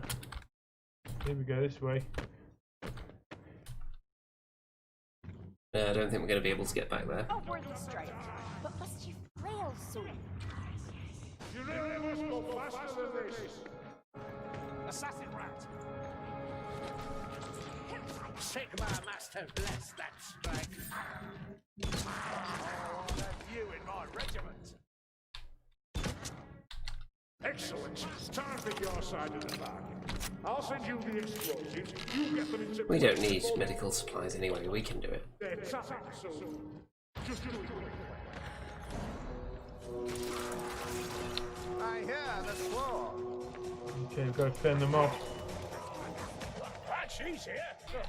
Here we go, this way. I don't think we're going to be able to get back there. A worthy strike. But must you flail soon? You really must go faster than this. Assassin rat. Sigma must have blessed that strike. Oh, that you in my regiment. Excellent. Time for your side of the bargain. I'll send you the explosives. You get them into... We don't need medical supplies anyway, we can do it. They're tough, so... Just do it. I hear the squall. Okay, we've got to fend them off. Ah, she's here.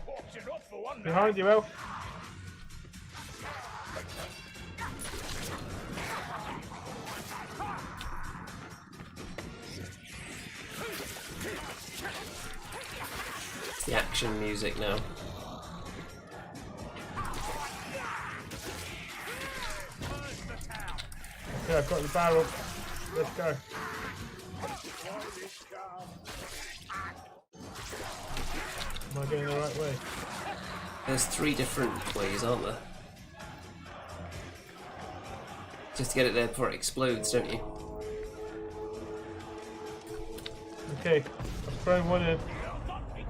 Walked it up for one. Behind you, Elf. It's the action music now. Okay, I've got the barrel. Let's go. Am I going the right way? There's 3 different ways, aren't there? Just to get it there before it explodes, don't you? Okay, I've thrown one in.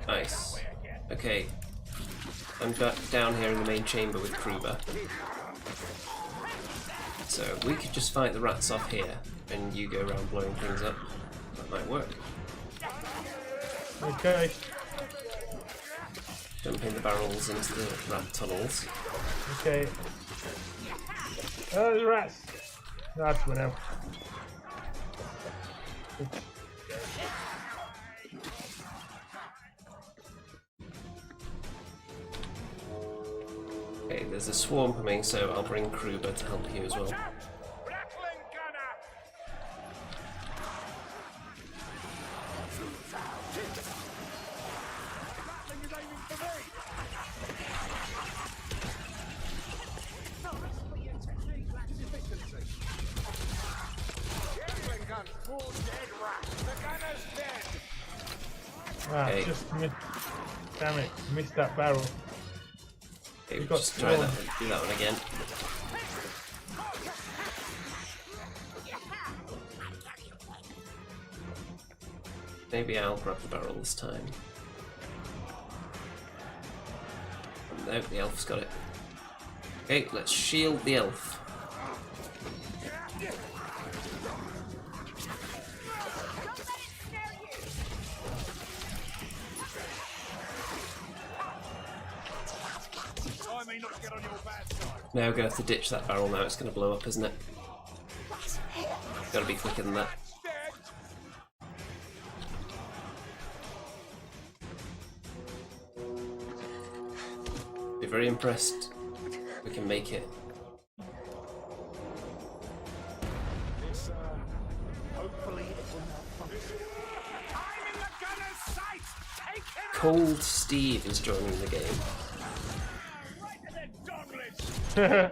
Nice. Okay. I'm back down here in the main chamber with Kruber. So we could just fight the rats off here, and you go around blowing things up. That might work. Okay, Dumping the barrels into the rat tunnels. okay. Oh, the rats! That's one out. Okay, there's a swarm coming, so I'll bring Kruber to help you as well. Rattling gunner. Gatling gun full dead rat. The gunner's dead. Ah, Okay. just missed. Damn it, missed that barrel. Okay, we'll got just try that swarm. one, do that one again. Maybe I'll grab the barrel this time. Nope, the elf's got it. Okay, let's shield the elf. I may not get on your bad side. Now we're going to have to ditch that barrel now, it's going to blow up, isn't it? Gotta be quicker than that. Be very impressed if we can make it. Hopefully it will not function. I'm in the gunner's sight! Cold Steve is joining the game. Right to the doglets!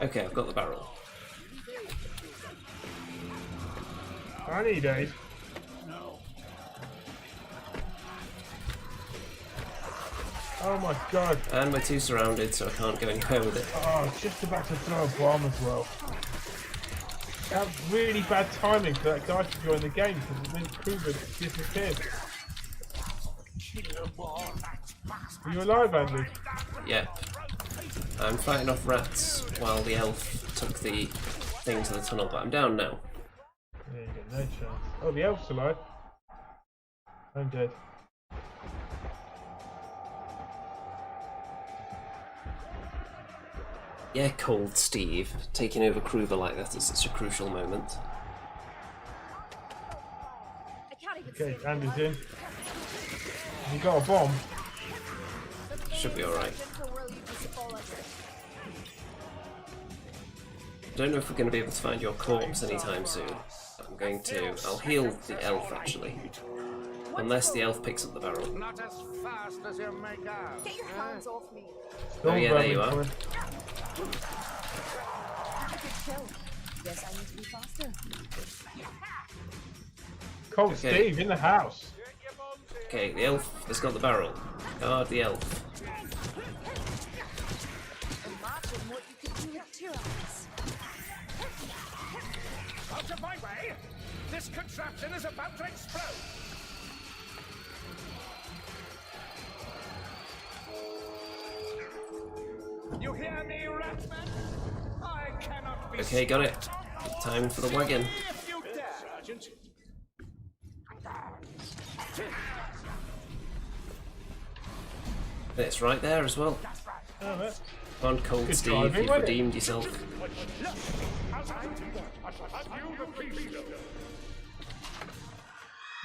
Okay, I've got the barrel. I need a. Oh my god. And we're too surrounded, so I can't go anywhere with it. Oh, I was just about to throw a bomb as well. That was really bad timing for that guy to join the game because then Kruger disappeared. Are you alive, Andy? Yep. I'm fighting off rats while the elf took the thing to the tunnel, but I'm down now. Yeah, you got no chance. Oh, the elf's alive. I'm dead. Yeah, Cold Steve. Taking over Kruger like that at such a crucial moment. I can't even Okay, see Andy's in. You got a bomb? Should be alright. the world you used to fall under. I don't know if we're going to be able to find your corpse anytime soon. I'm going to... I'll heal the elf, actually. Unless the elf picks up the barrel. Not as fast as you make out. Get your hands off me. Oh yeah, there you are. A good kill. Guess I need to be faster. Cold Okay. Steve in the house. Okay, the elf has got the barrel. Guard the elf. Imagine what you could do with tyrannies. Out of my way! This contraption is about to explode! You hear me, Ratman? I cannot be Okay, got it. Time for the wagon. if you dare! Sergeant. It's right there as well. Oh, that's Come on, Cold Good Steve, driving, you've wasn't it? redeemed yourself. where's the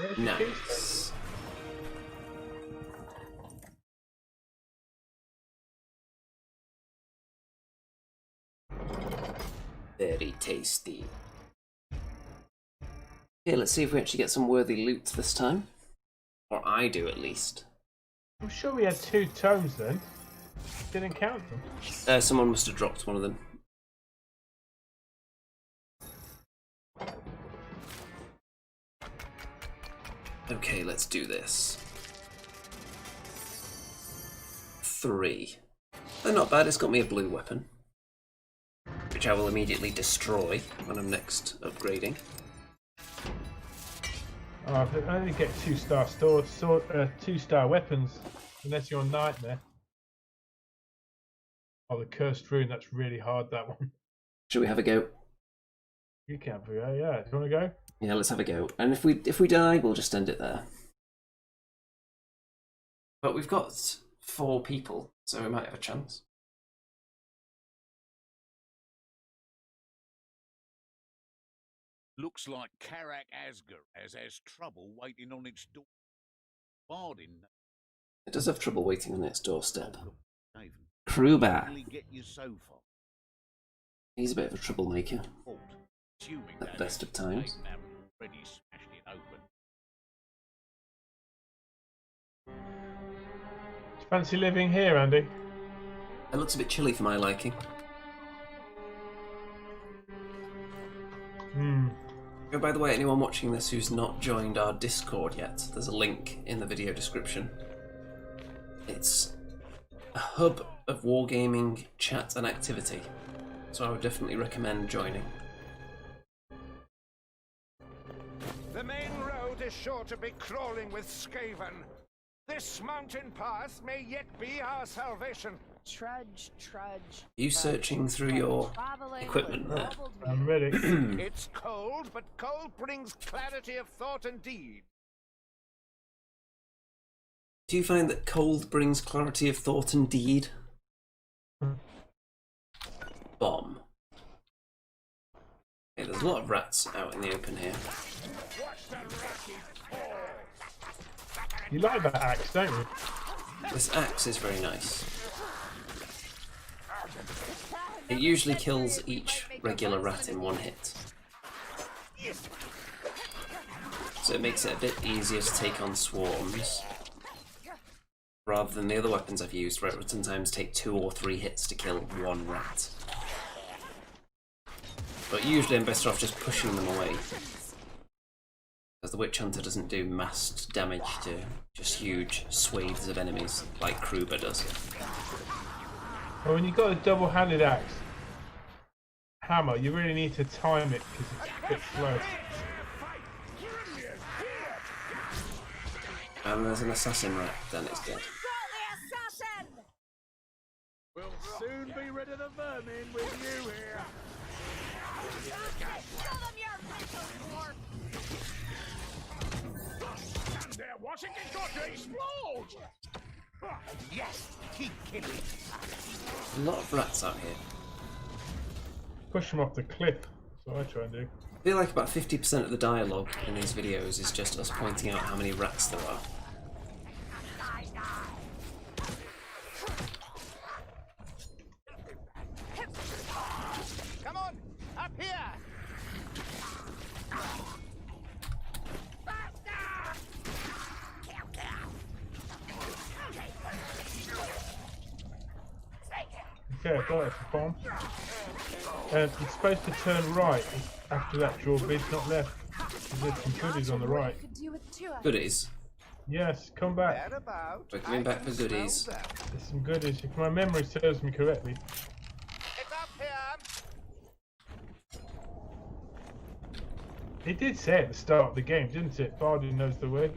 keystone? Nice. Very tasty. Okay, let's see if we actually get some worthy loot this time. Or I do, at least. I'm sure we had 2 tomes then. Didn't count them. Someone must have dropped one of them. Okay, let's do this. 3. They're not bad, it's got me a blue weapon. Which I will immediately destroy when I'm next upgrading. Oh, I only get 2-star 2-star weapons unless you're a nightmare. Oh, the cursed rune, that's really hard, that one. Should we have a go? You can't figure out, yeah. Do you want to go? Yeah, let's have a go. And if we die, we'll just end it there. But we've got 4 people, so we might have a chance. Looks like Karak Asgar has trouble waiting on its door. Bardin, It does have trouble waiting on its doorstep. Skaven, Kruber. only get you so far. He's a bit of a troublemaker. Fault, assuming At that best of times. Skaven haven't already smashed it open. Do you fancy living here, Andy? It looks a bit chilly for my liking. Oh, by the way, anyone watching this who's not joined our Discord yet, there's a link in the video description. It's a hub of wargaming, chat and activity, so I would definitely recommend joining. The main road is sure to be crawling with Skaven. This mountain path may yet be our salvation. Trudge. Are you searching through your equipment there? I'm ready. It's cold, but cold brings clarity of thought and deed. Do you find that cold brings clarity of thought and deed? Bomb. Okay, there's a lot of rats out in the open here. You like that axe, don't you? This axe is very nice. It usually kills each regular rat in one hit. So it makes it a bit easier to take on swarms, rather than the other weapons I've used where it would sometimes take 2 or 3 hits to kill one rat. But usually I'm better off just pushing them away, as the Witch Hunter doesn't do massed damage to just huge swathes of enemies like Kruber does. Well, when you've got a double-handed axe hammer, you really need to time it because it's a bit slow. And there's an assassin rat, then it's dead. We'll soon be rid of the vermin with you here. And they're watching it got to explode. Yes, keep killing. A lot of rats out here. Push them off the cliff. That's what I try and do. I feel like about 50% of the dialogue in these videos is just us pointing out how many rats there are. Come on, up here. Okay, I've got it for bomb. It's supposed to turn right after that draw bit's not left. There's some goodies on the right. Goodies. Yes, come back. We're coming back for goodies. There's some goodies. If my memory serves me correctly. It's up here. It did say at the start of the game, didn't it? Bardin knows the way.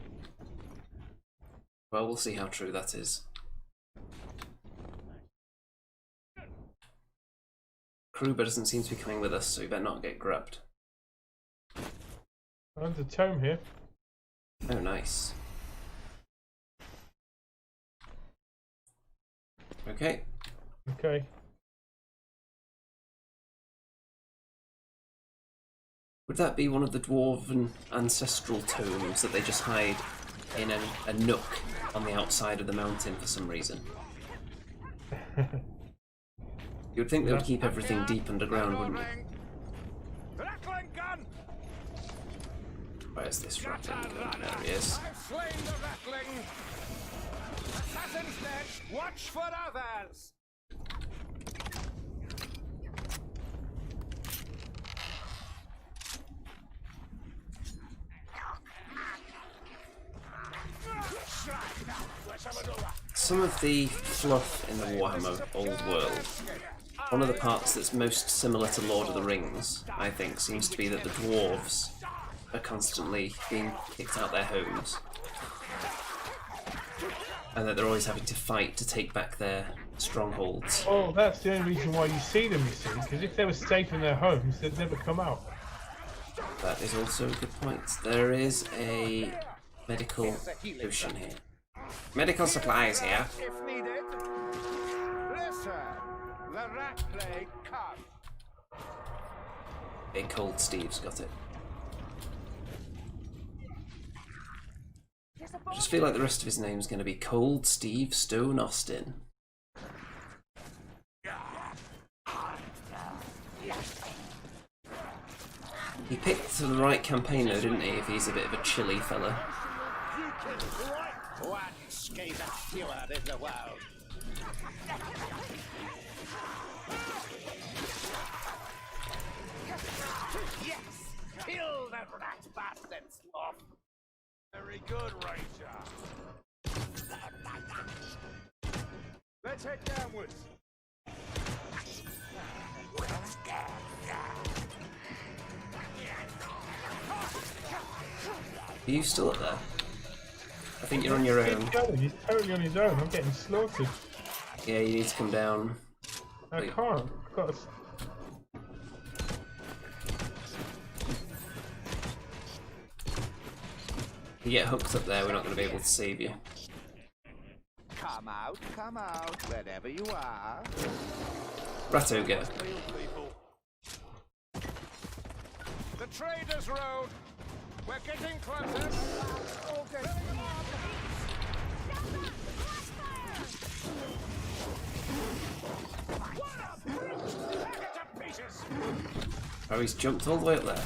Well, we'll see how true that is. Kruber doesn't seem to be coming with us, so we better not get grabbed. There's a tome here. Oh, nice. Okay. Okay. Would that be one of the dwarven ancestral tomes that they just hide in a nook on the outside of the mountain for some reason? You would think they would keep everything deep underground, wouldn't you? Rattling gun. Where's this rattling gun? There he is. I've slain the rattling. Assassin's dead. Watch for others. Some of the fluff in the Warhammer Old World, one of the parts that's most similar to Lord of the Rings, I think, seems to be that the dwarves are constantly being kicked out their homes. And that they're always having to fight to take back their strongholds. Oh, that's the only reason why you see them, you see, because if they were safe in their homes, they'd never come out. That is also a good point. There is a medical potion here. Medical supplies here. If needed. Listen, the rat plague come. A Cold Steve's got it. I just feel like the rest of his name's going to be Cold Steve Stone Austin. He picked the right campaign though, didn't he, if he's a bit of a chilly fella. One Skaven steward in the world. Yes! Kill the rat bastards off! Very good, Ranger. Let's head downwards. Are you still up there? I think you're on your own. He's totally on his own. I'm getting slaughtered. Yeah, you need to come down. I Wait. can't. I've got to... If you get hooked up there, we're not going to be able to save you. Come out, wherever you are. Ratogre. The Traders Road. We're getting closer. Oh, he's jumped all the way up there.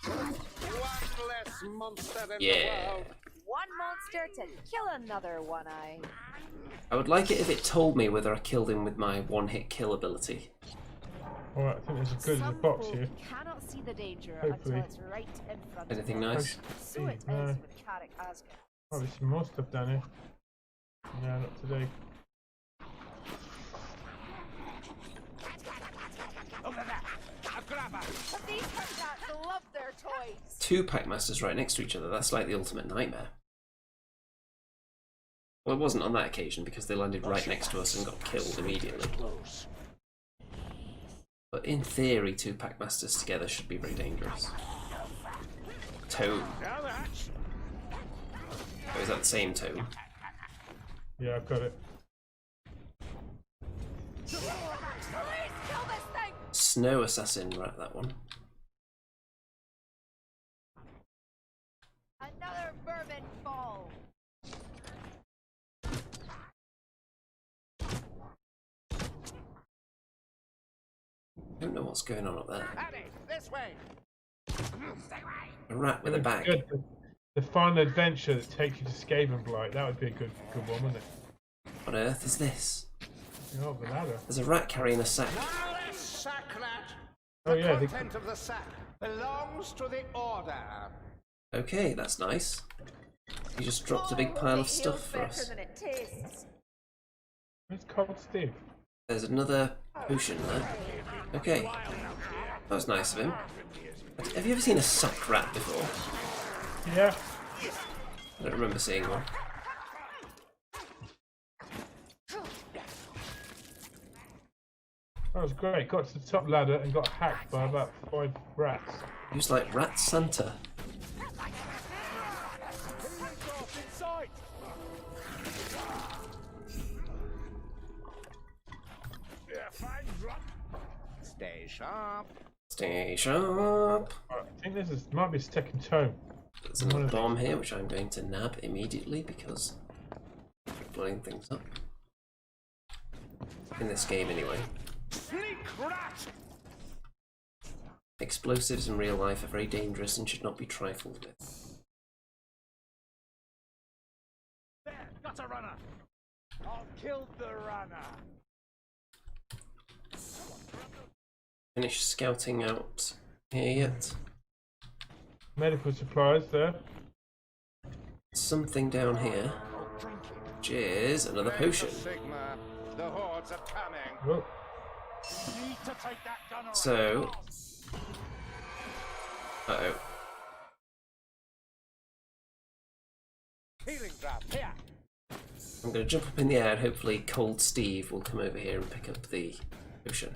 One less monster in Yeah. the world. One monster to kill another one-eye. I would like it if it told me whether I killed him with my one-hit kill ability. Alright, I think there's a good in the box here. Cannot see the danger Hopefully. until it's right in front Anything of them. nice? So it is No. with Carrick Asgard. Oh, there's some more stuff down here. No, not today. Over there. A grabber. But these cats love their toys. 2 Packmasters right next to each other. That's like the ultimate nightmare. Well, it wasn't on that occasion because they landed right next to us and got killed immediately. But in theory, 2 Packmasters together should be very dangerous. Tome. Now that's Oh, is that the same tome? Yeah, I've got it. Please kill this thing! Snow Assassin, right, that one. Another vermin ball. I don't know what's going on up there. Harry, this way. A rat with a bag. Good. The final adventure that takes you to Skaven Blight. That would be a good one, wouldn't it? What on earth is this? Oh, the ladder. There's a rat carrying a sack. One less sack, lad. Oh, The yeah, the- content of the sack belongs to the Order. Okay, that's nice. You just dropped a big pile of It stuff heals for better us. than it tastes. It's cold Steve. There's another potion there. Okay. That was nice of him. Have you ever seen a sack rat before? Yeah. I don't remember seeing one. That was great. Got to the top ladder and got hacked by about 5 rats. He was like Rat Santa. Stay sharp. Stay sharp. I think this might be a second tome. There's another bomb here, which I'm going to nab immediately because I'm blowing things up. In this game, anyway. Sneak rat. Explosives in real life are very dangerous and should not be trifled with. There, got a runner. I'll kill the runner. Finished scouting out here yet. Medical supplies there. Something down here, which is another potion. Sigma. The hordes are coming. Oh, Need to take that gun around. So, uh-oh. Healing drop. Here. I'm going to jump up in the air and hopefully Cold Steve will come over here and pick up the potion.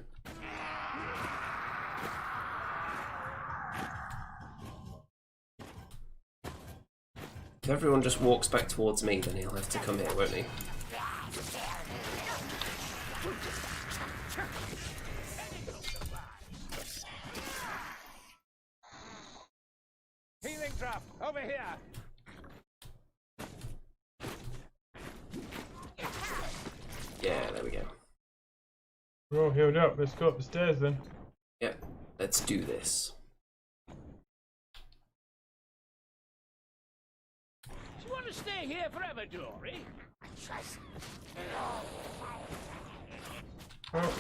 If everyone just walks back towards me, then he'll have to come here, won't he? Healing drop. Over here. Yeah, there we go. we're all healed up. Let's go up the stairs then. Yep, let's do this. Do you want to stay here forever, Dory? Oh,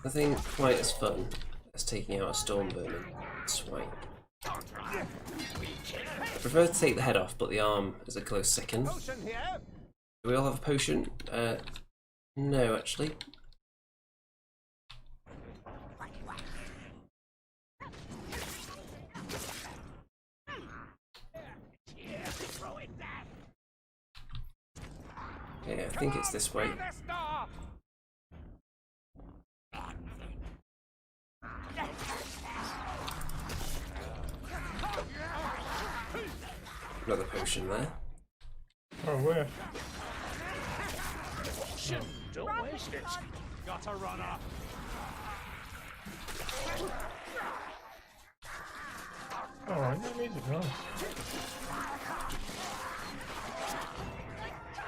Nothing quite as fun as taking out a storm vermin swipe. I prefer to take the head off, but the arm is a close second. Potion here. Do we all have a potion? No, actually. Yeah, I think it's this way. This door. Another potion there. oh, where? Shit, don't waste it. Got a runner. Oh, I know music, nice.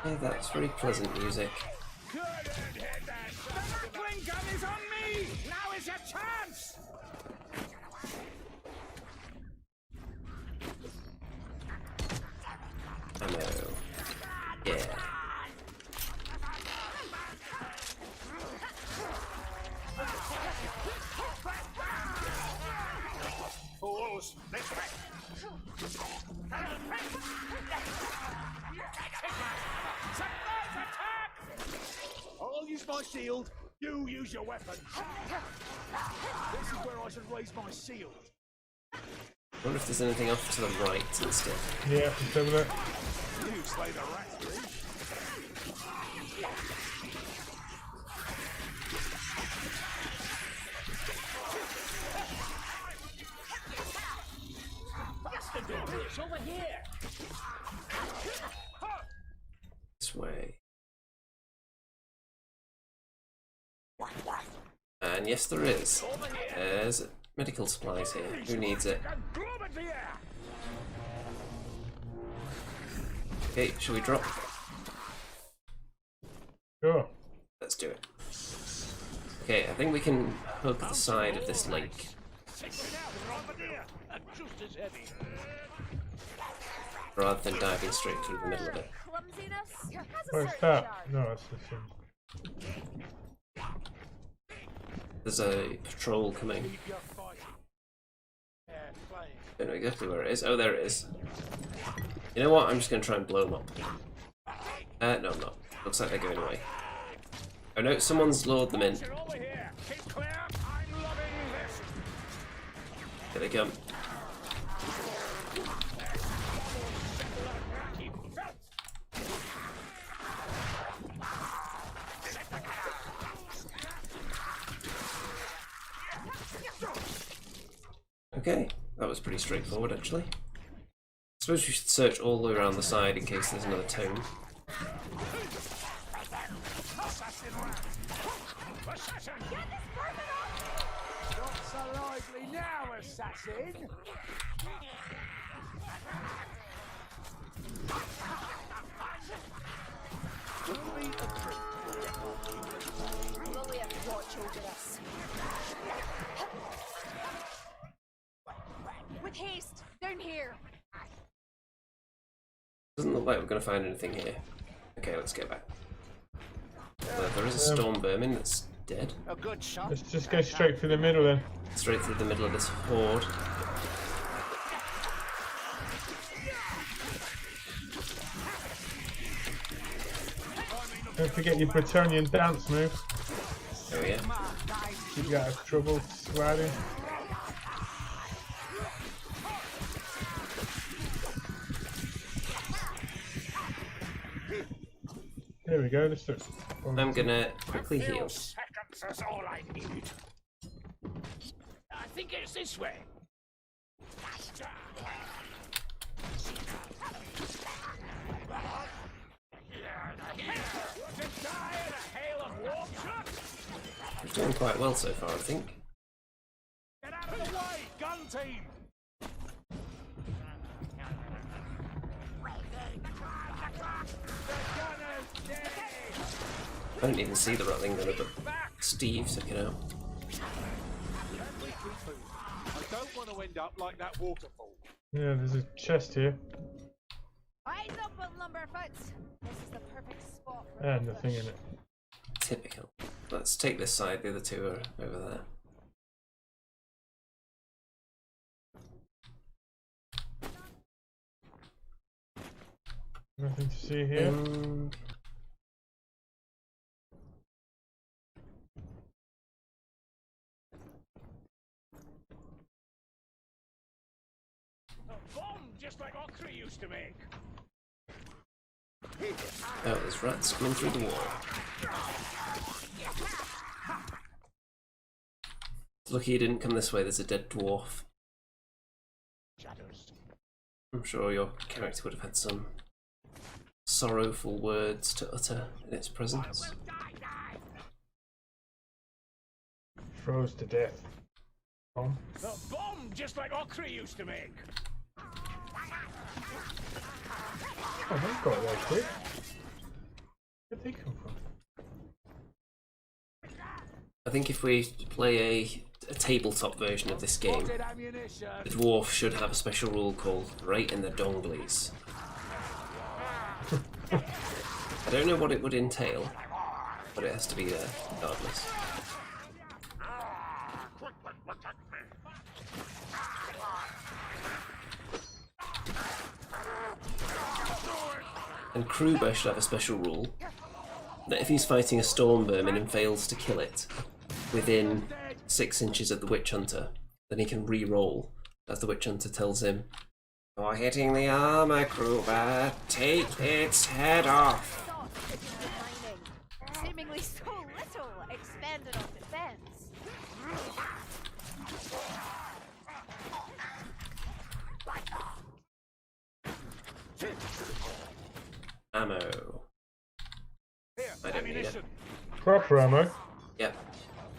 Yeah, that's very pleasant music. The Rattling gun is on me! Now is your chance! Ammo. Yeah. Fools, this way! Surprise attack! I'll use my shield, you use your weapon. This is where I should raise my shield. I wonder if there's anything off to the right instead. Yeah, it's over there. You slay the rat, It's over here. This way. And yes, there is. There's medical supplies here. Who needs it? Okay, shall we drop? Sure. Let's do it. Okay, I think we can hug the side of this lake. Rather than diving straight through the middle of it. Where's that? No, that's the thing. There's a patrol coming. Don't know exactly where it is. Oh, there it is. You know what? I'm just going to try and blow them up. No, I'm not. Looks like they're going away. Oh no, someone's lured them in. Here they come. Okay, that was pretty straightforward actually. I suppose we should search all the way around the side in case there's another tome. Not so lively now, assassin! Will we have to watch over us? With haste, down here. Doesn't look like we're going to find anything here. Okay, let's go back. There is a storm vermin that's dead. A good shot. Let's just go straight through the middle then. Straight through the middle of this horde. Don't forget your Bretonian dance move. Oh yeah. Keep you out of trouble, swatting. There we go. Let's do it. I'm gonna quickly heal. Seconds is all I need. I think it's this way. We're doing quite well so far, I think. Get out of the way, gun team! I don't even see the rattling gunner, but Steve took it out. I don't want to end up like that waterfall. Yeah, there's a chest here. Eyes open, Lumberfoots. This is the perfect spot for And nothing in it. Typical. Let's take this side, the other two are over there. Nothing to see here. Bomb just like Ockree used to make. Oh, there's rats coming through the wall. Lucky you didn't come this way, there's a dead dwarf. Shadows. I'm sure your character would have had some sorrowful words to utter in its presence. Froze to death. Bomb. The bomb just like Ockree used to make. Oh, they've got it there quick. Where'd they come from? I think if we play a tabletop version of this game, the dwarf should have a special rule called right in the donglies. I don't know what it would entail, but it has to be there regardless. And Kruber should have a special rule that if he's fighting a storm vermin and fails to kill it within 6 inches of the witch hunter, then he can re-roll as the witch hunter tells him, "You're hitting the armor, Kruber. Take its head off." Seemingly so little expended on defense. Ammo. I don't need it. Proper ammo? Yep.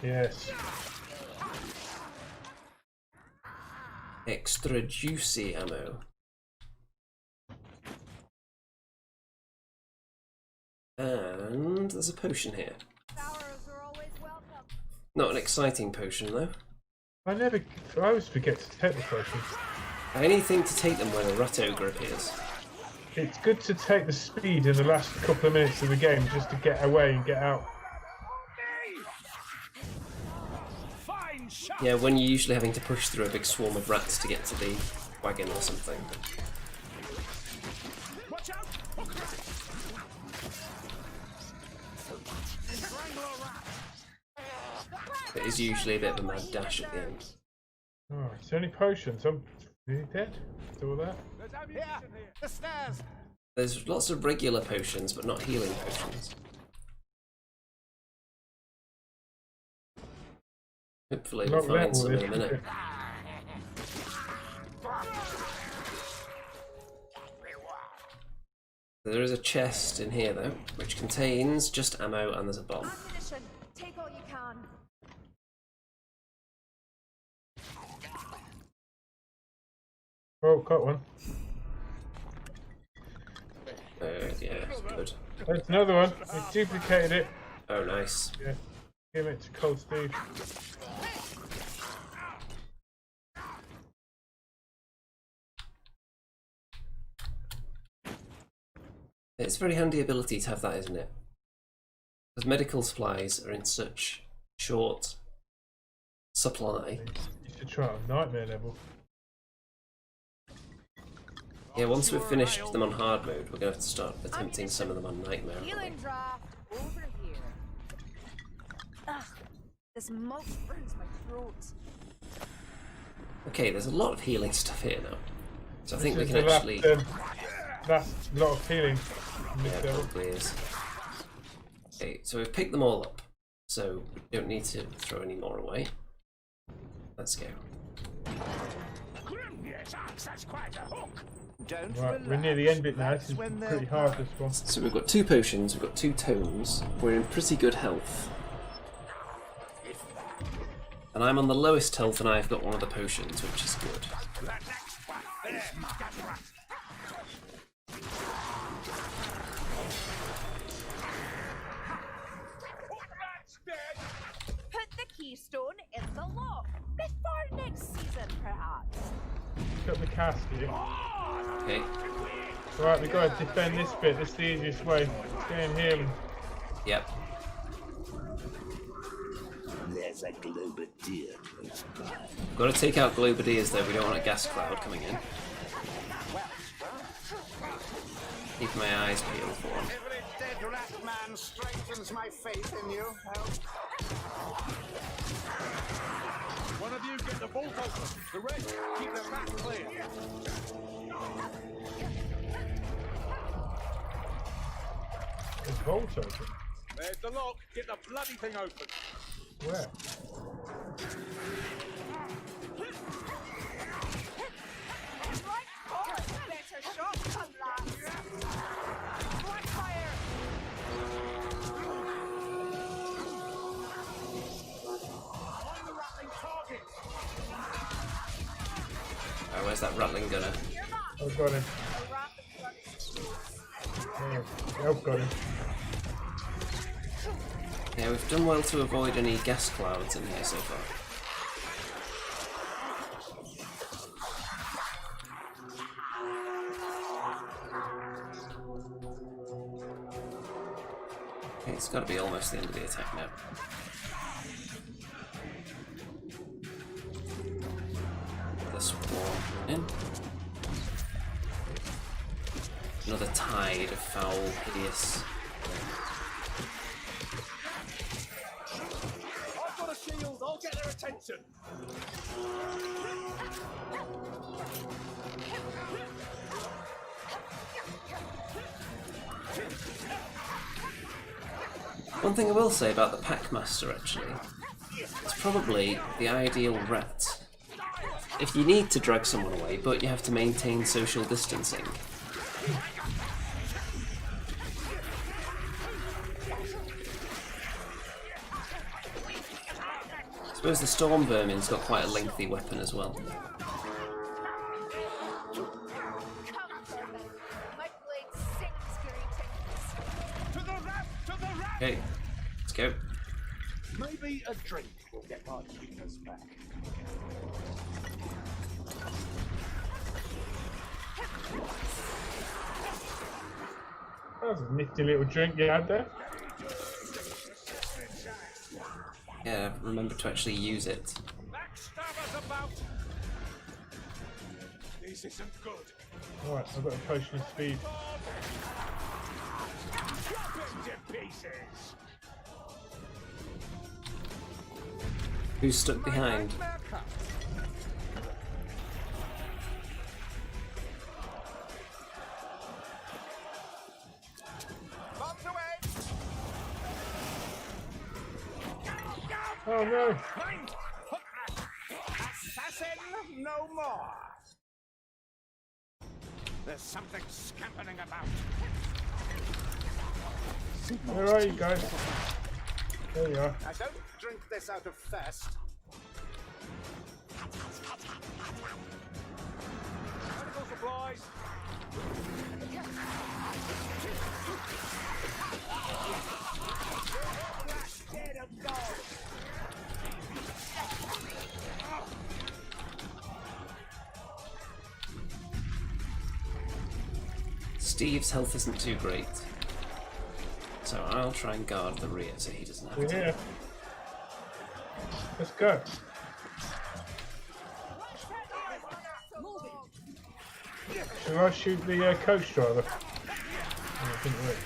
Yes. Extra juicy ammo. And there's a potion here. Sours are always welcome. Not an exciting potion though. I always forget to take the potions. I only think to take them when a rat ogre appears. It's good to take the speed in the last couple of minutes of the game just to get away and get out. Yeah, when you're usually having to push through a big swarm of rats to get to the wagon or something. It is usually a bit of a mad dash at the end. Oh, it's only potions. I'm really dead. Do all that. Here, the stairs. There's lots of regular potions, but not healing potions. Hopefully we'll find some in a minute. There is a chest in here though, which contains just ammo and there's a bomb. Ammunition. Take all you can. Oh, got one. Yeah, good. There's another one. I duplicated it. Oh, nice. Yeah. Give it to Cold Steve. It's a very handy ability to have that, isn't it? Because medical supplies are in such short supply. You should try it on nightmare level. Yeah, once we've finished them on hard mode, we're going to have to start attempting some of them on nightmare. Healing draft over here. Ugh, this malt burns my throat. Okay, there's a lot of healing stuff here now. So I think we This can is the actually... last lot of healing. in this Yeah, level. probably is. Okay, so we've picked them all up. So we don't need to throw any more away. Let's go. Yes, that's quite a hook. Don't Right, we're near the end bit now. This is when they're pretty hard, this one. So we've got 2 potions, we've got 2 tomes. We're in pretty good health. And I'm on the lowest health and I've got one of the potions, which is good. Put the keystone in the lock. Before next season, perhaps. Got the casket. Okay. Right, we've got to defend this bit. This is the easiest way. Stay in here. Yep. There's a Globadeer close by. Got to take out Globadeers though, we don't want a gas cloud coming in. Keep my eyes peeled for them. Every dead rat man strengthens my faith in you. One of you get the vault open. The rest keep the back clear. The vault open. There's the lock. Get the bloody thing open. Where? Like God, better shot than that. Black fire. Oh, where's that rattling gunner? I've got him. Yeah, I've got him. Yeah, we've done well to avoid any gas clouds in here so far. Okay, it's got to be almost the end of the attack now. The swarm in. Another tide of foul, hideous. I've got a shield. I'll get their attention. One thing I will say about the Packmaster, actually, it's probably the ideal rat. If you need to drag someone away, but you have to maintain social distancing. I suppose the Storm Vermin's got quite a lengthy weapon as well. Okay, let's go. Maybe a drink will get my weakness back. That was a nifty little drink you had there. Yeah, remember to actually use it. Backstabbers about! This isn't good. Alright, I've got a potion of speed. Chop it to pieces. Who's stuck behind? Bombs away! Oh no! Assassin, no more! There's something scampering about. Where are you guys? There you are. I don't drink this out of thirst. Medical supplies. Steve's health isn't too great, so I'll try and guard the rear so he doesn't have We're to. here. Let's go. Shall I shoot the coach driver? Oh, it didn't work.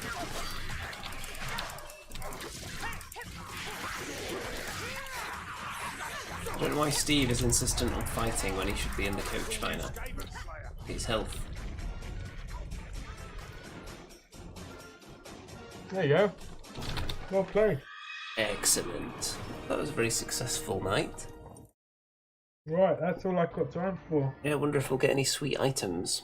I don't know why Steve is insistent on fighting when he should be in the coach by now. His health. There you go. Well played. Excellent. That was a very successful night. Right, that's all I've got time for. Yeah, I wonder if we'll get any sweet items.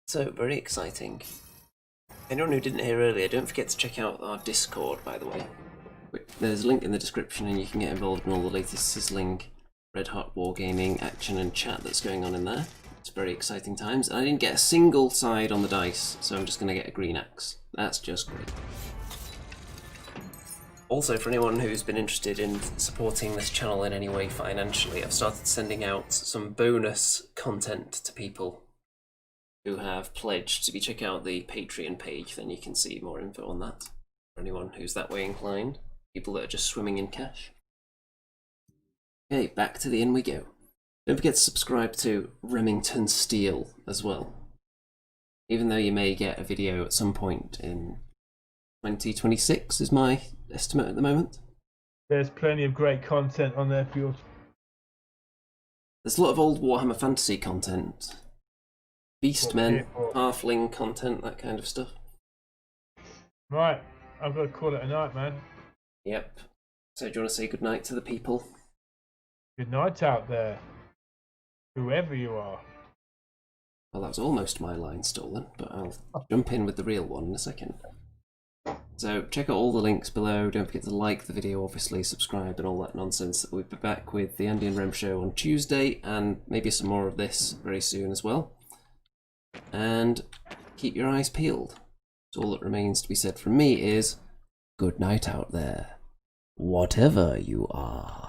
So, very exciting. Anyone who didn't hear earlier, don't forget to check out our Discord, by the way. There's a link in the description and you can get involved in all the latest sizzling Red Hot Wargaming action and chat that's going on in there. It's very exciting times. And I didn't get a single side on the dice, so I'm just going to get a green axe. That's just great. Also, for anyone who's been interested in supporting this channel in any way financially, I've started sending out some bonus content to people who have pledged. So if you check out the Patreon page, then you can see more info on that. For anyone who's that way inclined, people that are just swimming in cash. Okay, back to the inn we go. Don't forget to subscribe to Remington Steel as well. Even though you may get a video at some point in 2026 is my estimate at the moment. There's plenty of great content on there for you. There's a lot of old Warhammer Fantasy content. Beastmen, Halfling content, that kind of stuff. Right, I've got to call it a night, man. Yep. So do you want to say goodnight to the people? Good night out there, whoever you are. Well, that was almost my line stolen, but I'll jump in with the real one in a second. So check out all the links below. Don't forget to like the video, obviously, subscribe and all that nonsense. We'll be back with the Andy and Rem show on Tuesday, and maybe some more of this very soon as well. And keep your eyes peeled. So all that remains to be said from me is, good night out there, whatever you are.